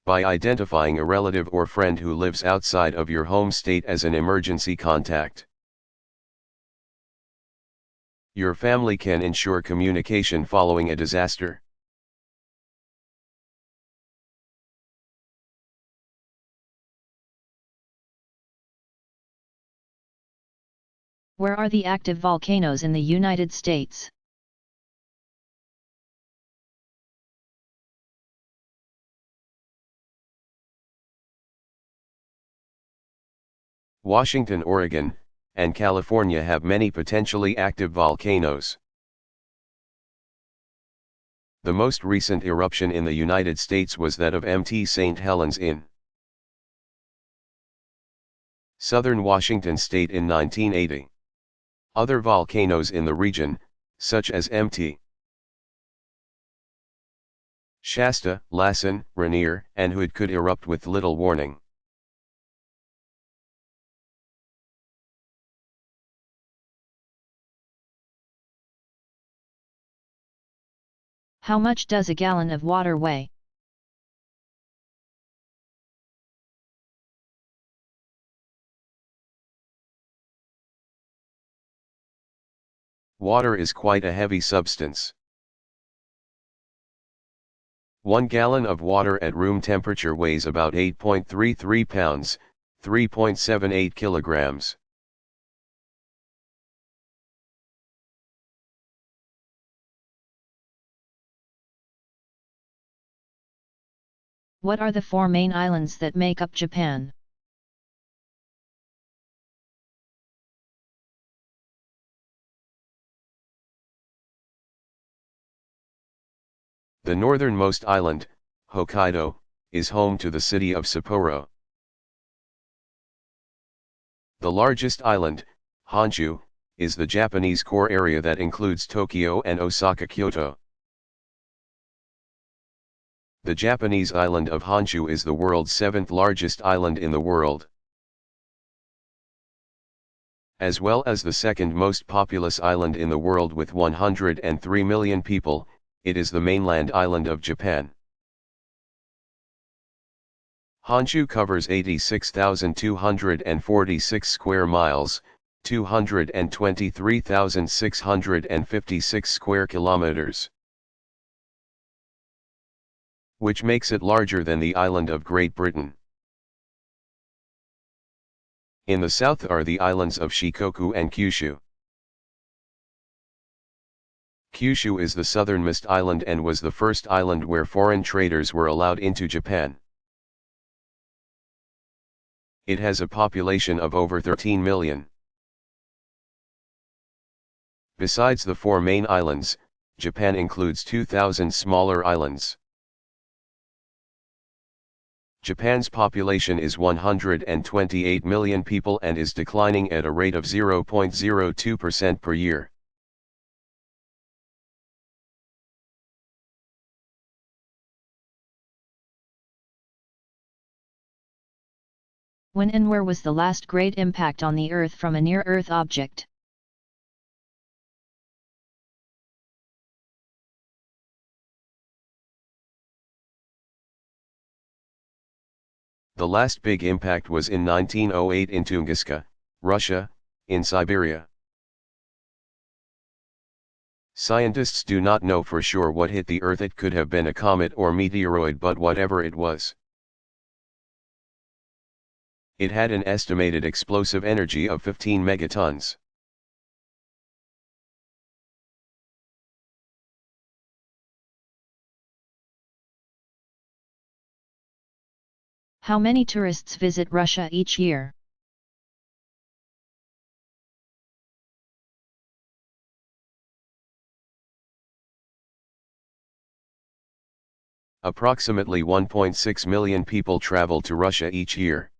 By identifying a relative or friend who lives outside of your home state as an emergency contact, your family can ensure communication following a disaster. Where are the active volcanoes in the United States? Washington, Oregon, and California have many potentially active volcanoes. The most recent eruption in the United States was that of Mt. St. Helens in southern Washington state in 1980. Other volcanoes in the region, such as Mt. Shasta, Lassen, Rainier, and Hood could erupt with little warning. How much does a gallon of water weigh? Water is quite a heavy substance. 1 gallon of water at room temperature weighs about 8.33 pounds, 3.78 kilograms. What are the 4 main islands that make up Japan? The northernmost island, Hokkaido, is home to the city of Sapporo. The largest island, Honshu, is the Japanese core area that includes Tokyo and Osaka, Kyoto. The Japanese island of Honshu is the world's 7th largest island in the world, as well as the second most populous island in the world with 103 million people. It is the mainland island of Japan. Honshu covers 86,246 square miles, 223,656 square kilometers, which makes it larger than the island of Great Britain. In the south are the islands of Shikoku and Kyushu. Kyushu is the southernmost island and was the first island where foreign traders were allowed into Japan. It has a population of over 13 million. Besides the 4 main islands, Japan includes 2,000 smaller islands. Japan's population is 128 million people and is declining at a rate of 0.02% per year. When and where was the last great impact on the Earth from a near-Earth object? The last big impact was in 1908 in Tunguska, Russia, in Siberia. Scientists do not know for sure what hit the Earth. It could have been a comet or meteoroid, but whatever it was, it had an estimated explosive energy of 15 megatons. How many tourists visit Russia each year? Approximately 1.6 million people travel to Russia each year.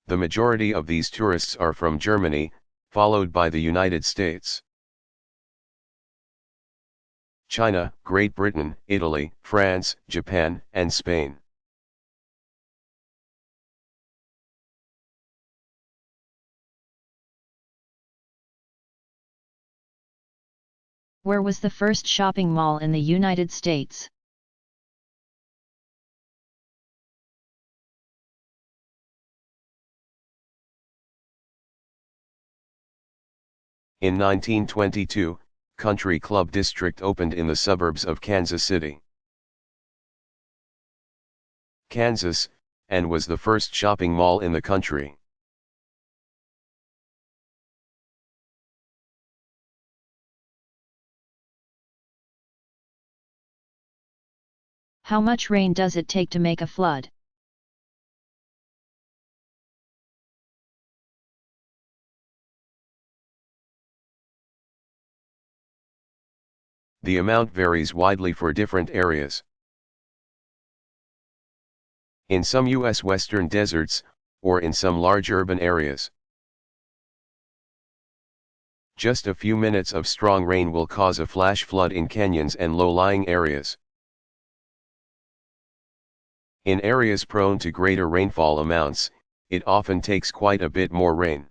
The majority of these tourists are from Germany, followed by the United States, China, Great Britain, Italy, France, Japan, and Spain. Where was the first shopping mall in the United States? In 1922, Country Club District opened in the suburbs of Kansas City, Kansas, and was the first shopping mall in the country. How much rain does it take to make a flood? The amount varies widely for different areas. In some U.S. western deserts, or in some large urban areas, just a few minutes of strong rain will cause a flash flood in canyons and low-lying areas. In areas prone to greater rainfall amounts, it often takes quite a bit more rain.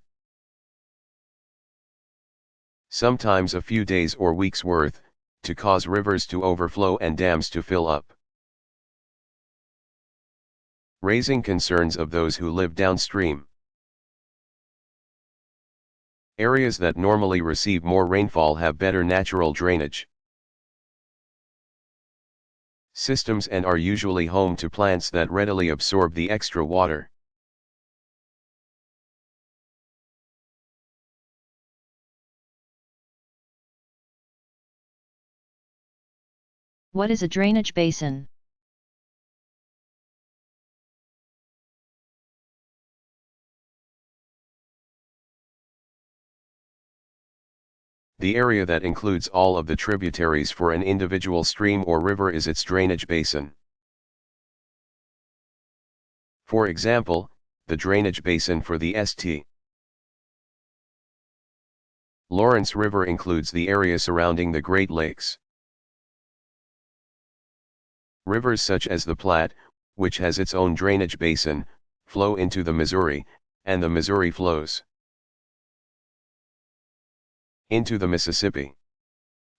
Sometimes a few days or weeks' worth, to cause rivers to overflow and dams to fill up, raising concerns of those who live downstream. Areas that normally receive more rainfall have better natural drainage systems and are usually home to plants that readily absorb the extra water. What is a drainage basin? The area that includes all of the tributaries for an individual stream or river is its drainage basin. For example, the drainage basin for the St. Lawrence River includes the area surrounding the Great Lakes. Rivers such as the Platte, which has its own drainage basin, flow into the Missouri, and the Missouri flows into the Mississippi.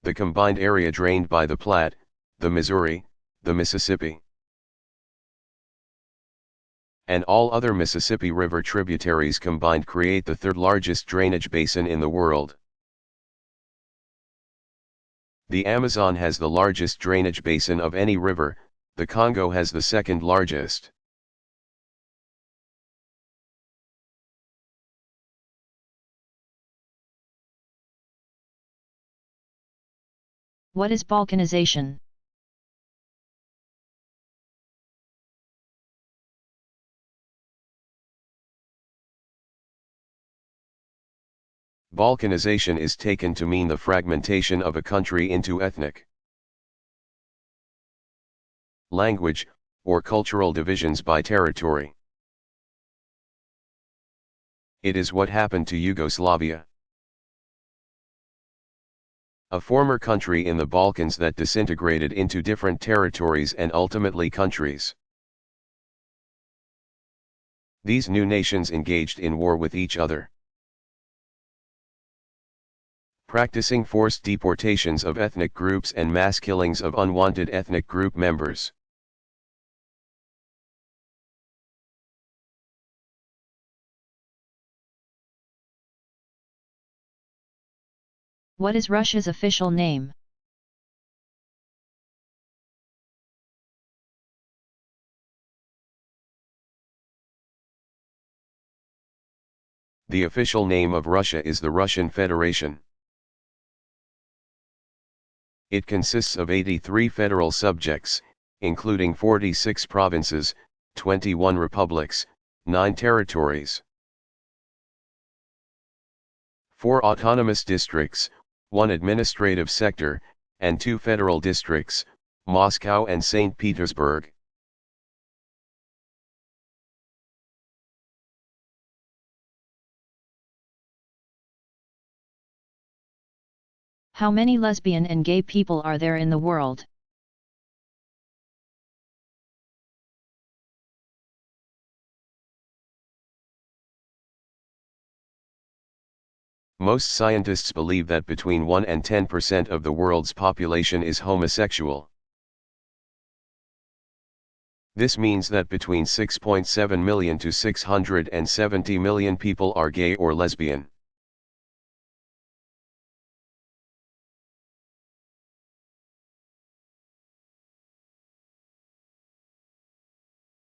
The combined area drained by the Platte, the Missouri, the Mississippi, and all other Mississippi River tributaries combined create the third largest drainage basin in the world. The Amazon has the largest drainage basin of any river, the Congo has the second largest. What is balkanization? Balkanization is taken to mean the fragmentation of a country into ethnic, language, or cultural divisions by territory. It is what happened to Yugoslavia, a former country in the Balkans that disintegrated into different territories and ultimately countries. These new nations engaged in war with each other, practicing forced deportations of ethnic groups and mass killings of unwanted ethnic group members. What is Russia's official name? The official name of Russia is the Russian Federation. It consists of 83 federal subjects, including 46 provinces, 21 republics, 9 territories. 4 autonomous districts, 1 administrative sector, and 2 federal districts, Moscow and St. Petersburg. How many lesbian and gay people are there in the world? Most scientists believe that between 1 and 10% of the world's population is homosexual. This means that between 6.7 million to 670 million people are gay or lesbian.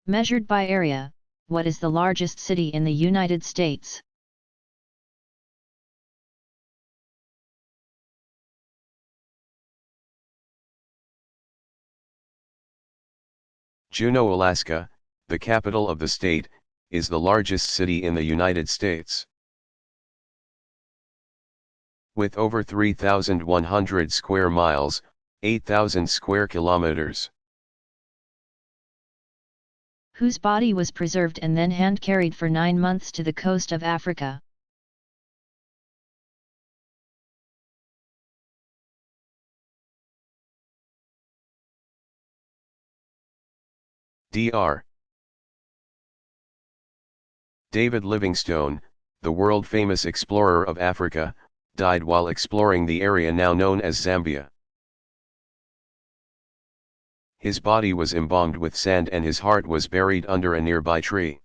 Measured by area, what is the largest city in the United States? Juneau, Alaska, the capital of the state, is the largest city in the United States. With over 3,100 square miles, 8,000 square kilometers. Whose body was preserved and then hand-carried for 9 months to the coast of Africa? Dr. David Livingstone, the world-famous explorer of Africa, died while exploring the area now known as Zambia. His body was embalmed with sand and his heart was buried under a nearby tree.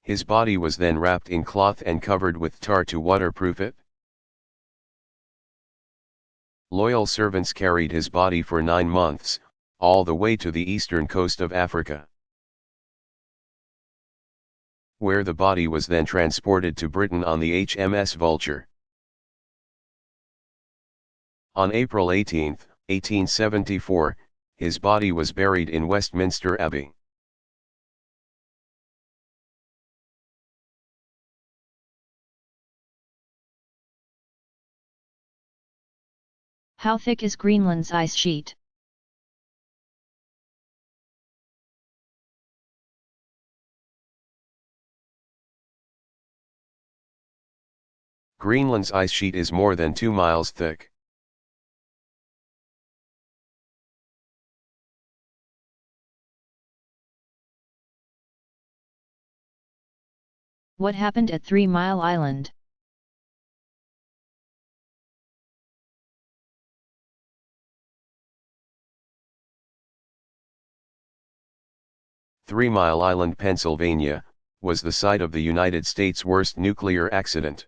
His body was then wrapped in cloth and covered with tar to waterproof it. Loyal servants carried his body for 9 months, all the way to the eastern coast of Africa, where the body was then transported to Britain on the HMS Vulture. On April 18, 1874, his body was buried in Westminster Abbey. How thick is Greenland's ice sheet? Greenland's ice sheet is more than 2 miles thick. What happened at 3 Mile Island? Three Mile Island, Pennsylvania, was the site of the United States' worst nuclear accident.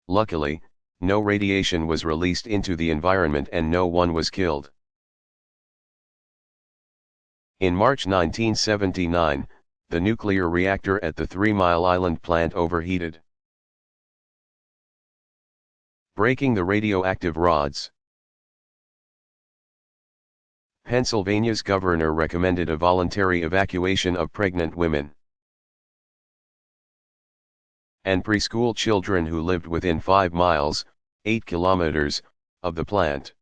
Luckily, no radiation was released into the environment and no one was killed. In March 1979, the nuclear reactor at the 3 Mile Island plant overheated, breaking the radioactive rods. Pennsylvania's governor recommended a voluntary evacuation of pregnant women and preschool children who lived within 5 miles, 8 kilometers, of the plant.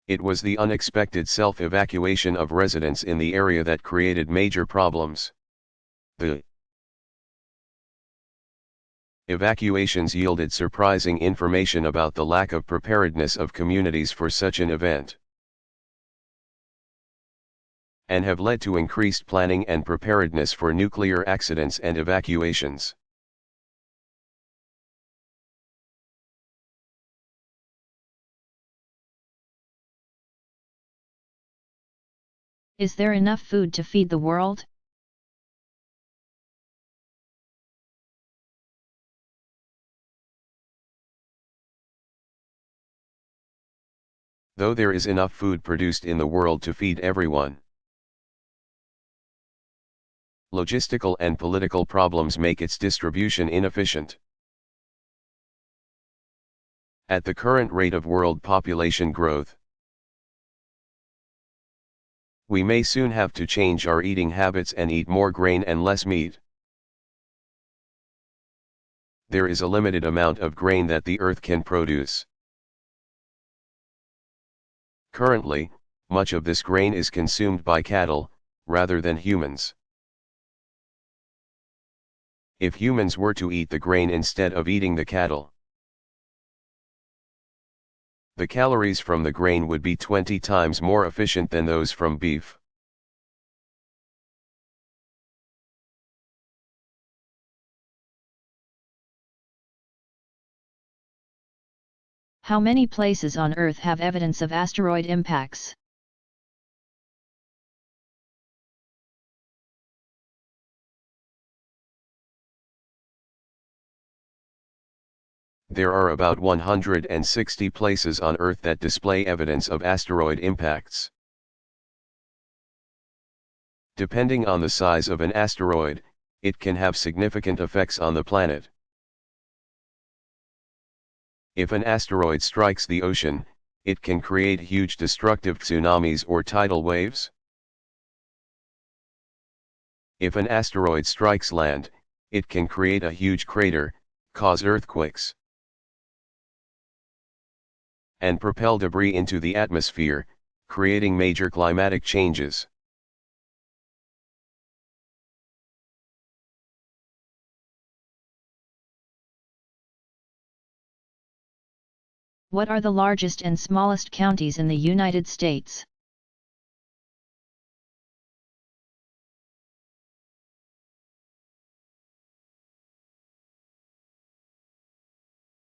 It was the unexpected self-evacuation of residents in the area that created major problems. The evacuations yielded surprising information about the lack of preparedness of communities for such an event, and have led to increased planning and preparedness for nuclear accidents and evacuations. Is there enough food to feed the world? Though there is enough food produced in the world to feed everyone, logistical and political problems make its distribution inefficient. At the current rate of world population growth, we may soon have to change our eating habits and eat more grain and less meat. There is a limited amount of grain that the earth can produce. Currently, much of this grain is consumed by cattle, rather than humans. If humans were to eat the grain instead of eating the cattle, the calories from the grain would be 20 times more efficient than those from beef. How many places on Earth have evidence of asteroid impacts? There are about 160 places on Earth that display evidence of asteroid impacts. Depending on the size of an asteroid, it can have significant effects on the planet. If an asteroid strikes the ocean, it can create huge destructive tsunamis or tidal waves. If an asteroid strikes land, it can create a huge crater, cause earthquakes, and propel debris into the atmosphere, creating major climatic changes. What are the largest and smallest counties in the United States?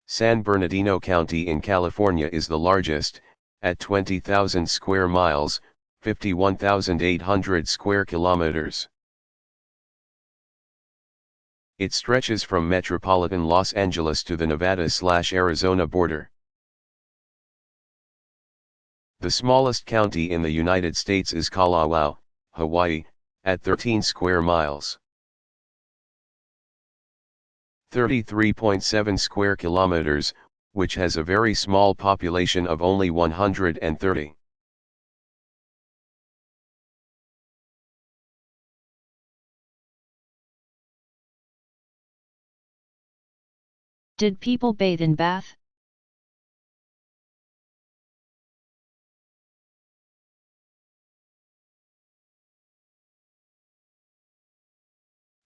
San Bernardino County in California is the largest, at 20,000 square miles, 51,800 square kilometers. It stretches from metropolitan Los Angeles to the Nevada/Arizona border. The smallest county in the United States is Kalawao, Hawaii, at 13 square miles. 33.7 square kilometers, which has a very small population of only 130. Did people bathe in bath?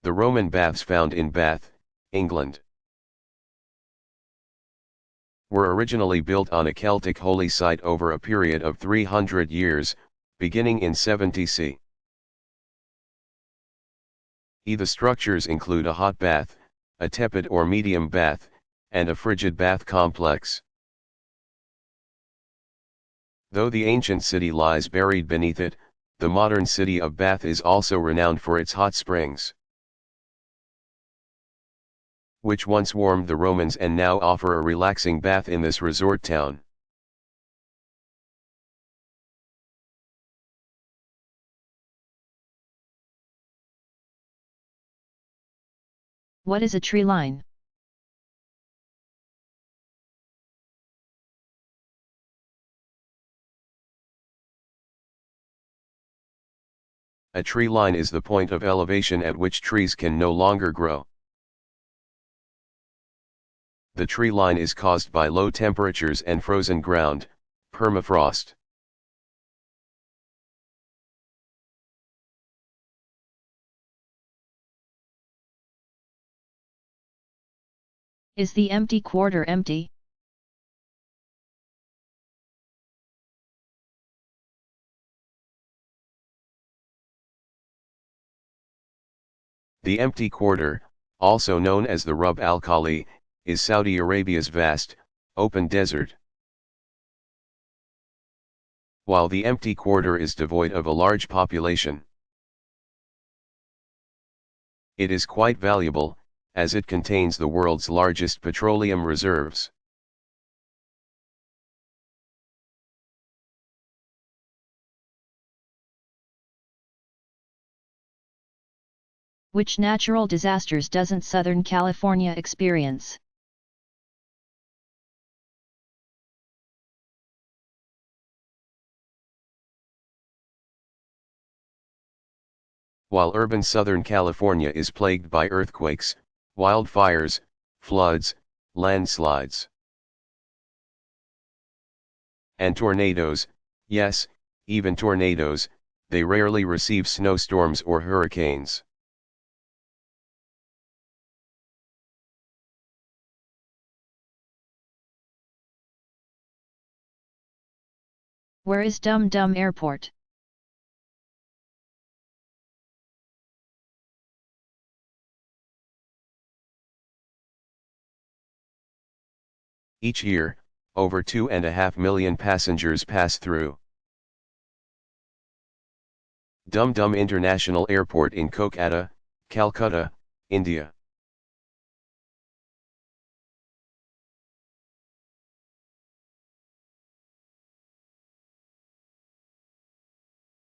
The Roman baths found in Bath, England, were originally built on a Celtic holy site over a period of 300 years, beginning in 70 C. The structures include a hot bath, a tepid or medium bath, and a frigid bath complex. Though the ancient city lies buried beneath it, the modern city of Bath is also renowned for its hot springs, which once warmed the Romans and now offer a relaxing bath in this resort town. What is a tree line? A tree line is the point of elevation at which trees can no longer grow. The tree line is caused by low temperatures and frozen ground, permafrost. Is the empty quarter empty? The empty quarter, also known as the Rub al-Khali, is Saudi Arabia's vast, open desert. While the empty quarter is devoid of a large population, it is quite valuable, as it contains the world's largest petroleum reserves. Which natural disasters doesn't Southern California experience? while urban Southern California is plagued by earthquakes, wildfires, floods, landslides, and tornadoes. Yes, even tornadoes, they rarely receive snowstorms or hurricanes. Where is Dum Dum Airport? Each year, over 2.5 million passengers pass through Dum Dum International Airport in Kolkata, Calcutta, India.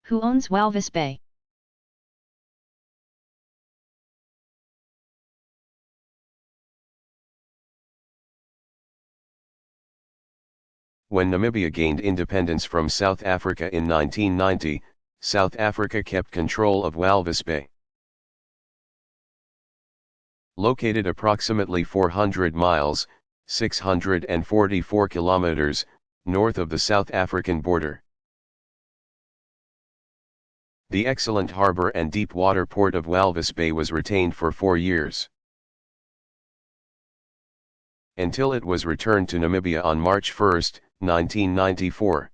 Who owns Walvis Bay? When Namibia gained independence from South Africa in 1990, South Africa kept control of Walvis Bay. Located approximately 400 miles, 644 kilometers, north of the South African border. The excellent harbor and deep water port of Walvis Bay was retained for 4 years, until it was returned to Namibia on March 1, 1994.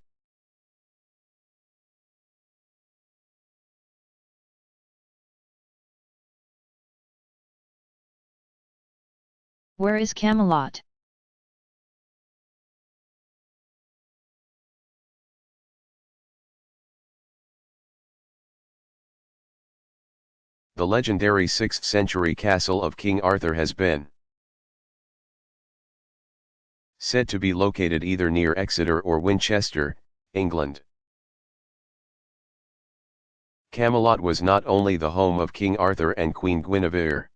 Where is Camelot? The legendary 6th century castle of King Arthur has been said to be located either near Exeter or Winchester, England. Camelot was not only the home of King Arthur and Queen Guinevere,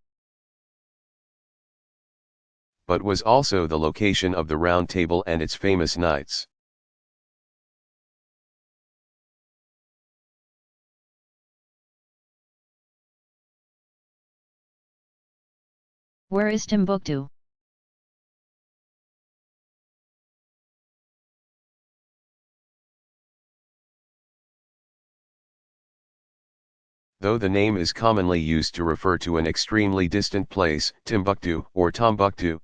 but was also the location of the Round Table and its famous knights. Where is Timbuktu? Though the name is commonly used to refer to an extremely distant place, Timbuktu or Tombuktu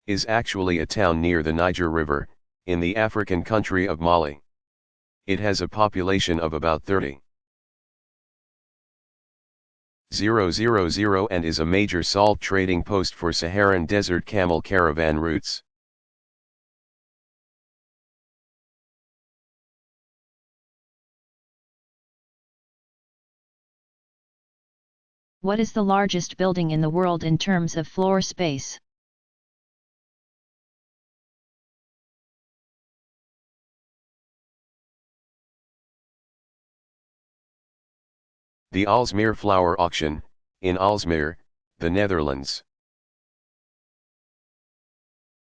is actually a town near the Niger River, in the African country of Mali. It has a population of about 30,000 and is a major salt trading post for Saharan desert camel caravan routes. What is the largest building in the world in terms of floor space? The Aalsmeer Flower Auction, in Aalsmeer, the Netherlands,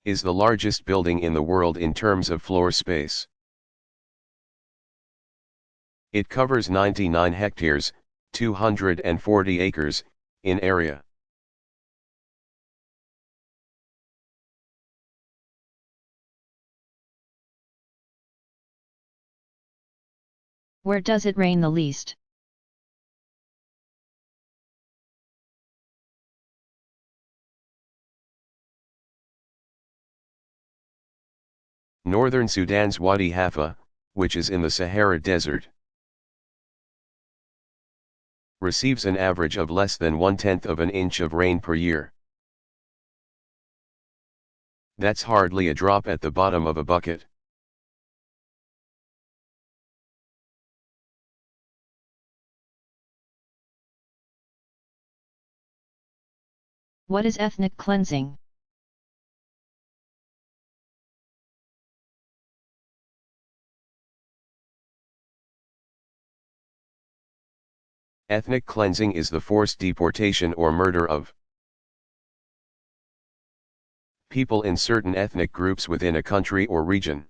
is the largest building in the world in terms of floor space. It covers 99 hectares, 240 acres, in area. Where does it rain the least? Northern Sudan's Wadi Halfa, which is in the Sahara Desert, receives an average of less than 1/10 of an inch of rain per year. That's hardly a drop at the bottom of a bucket. What is ethnic cleansing? Ethnic cleansing is the forced deportation or murder of people in certain ethnic groups within a country or region.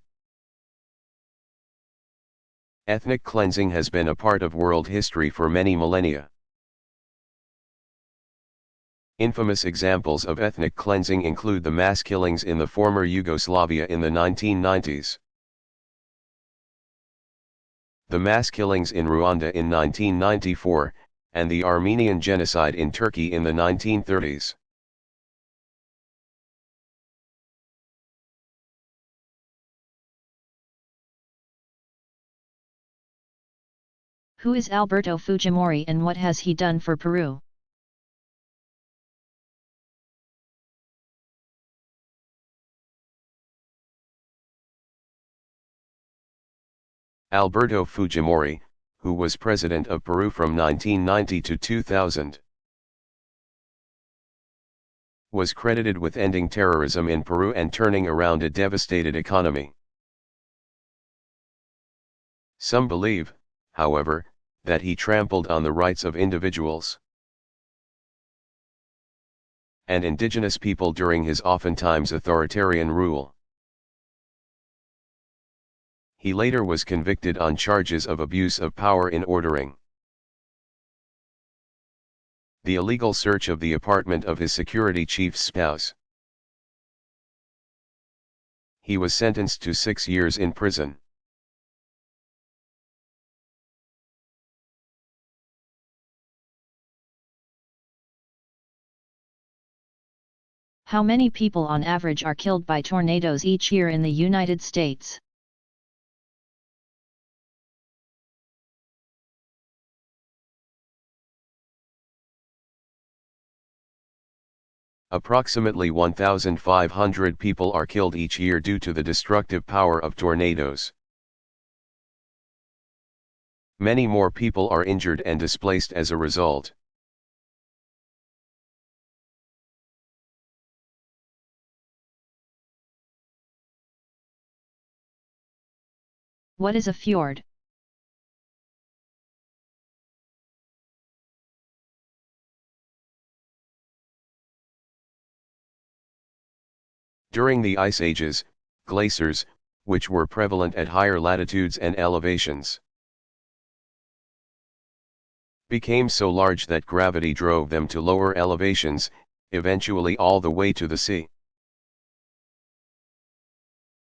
Ethnic cleansing has been a part of world history for many millennia. Infamous examples of ethnic cleansing include the mass killings in the former Yugoslavia in the 1990s, the mass killings in Rwanda in 1994, and the Armenian genocide in Turkey in the 1930s. Who is Alberto Fujimori and what has he done for Peru? Alberto Fujimori, who was president of Peru from 1990 to 2000, was credited with ending terrorism in Peru and turning around a devastated economy. Some believe, however, that he trampled on the rights of individuals and indigenous people during his oftentimes authoritarian rule. He later was convicted on charges of abuse of power in ordering the illegal search of the apartment of his security chief's spouse. He was sentenced to 6 years in prison. How many people on average are killed by tornadoes each year in the United States? Approximately 1,500 people are killed each year due to the destructive power of tornadoes. Many more people are injured and displaced as a result. What is a fjord? During the Ice Ages, glaciers, which were prevalent at higher latitudes and elevations, became so large that gravity drove them to lower elevations, eventually all the way to the sea.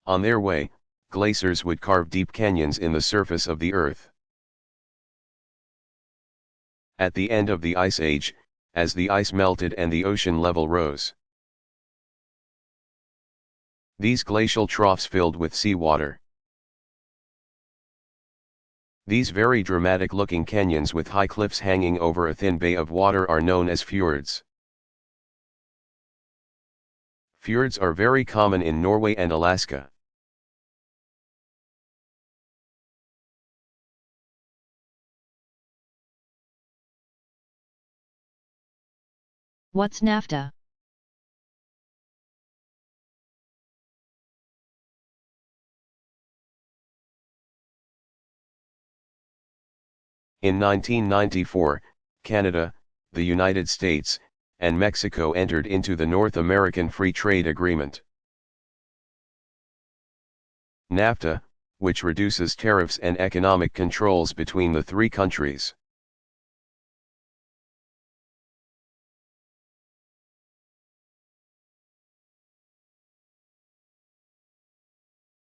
On their way, glaciers would carve deep canyons in the surface of the earth. At the end of the Ice Age, as the ice melted and the ocean level rose, these glacial troughs filled with seawater. These very dramatic-looking canyons with high cliffs hanging over a thin bay of water are known as fjords. Fjords are very common in Norway and Alaska. What's NAFTA? In 1994, Canada, the United States, and Mexico entered into the North American Free Trade Agreement. NAFTA, which reduces tariffs and economic controls between the three countries.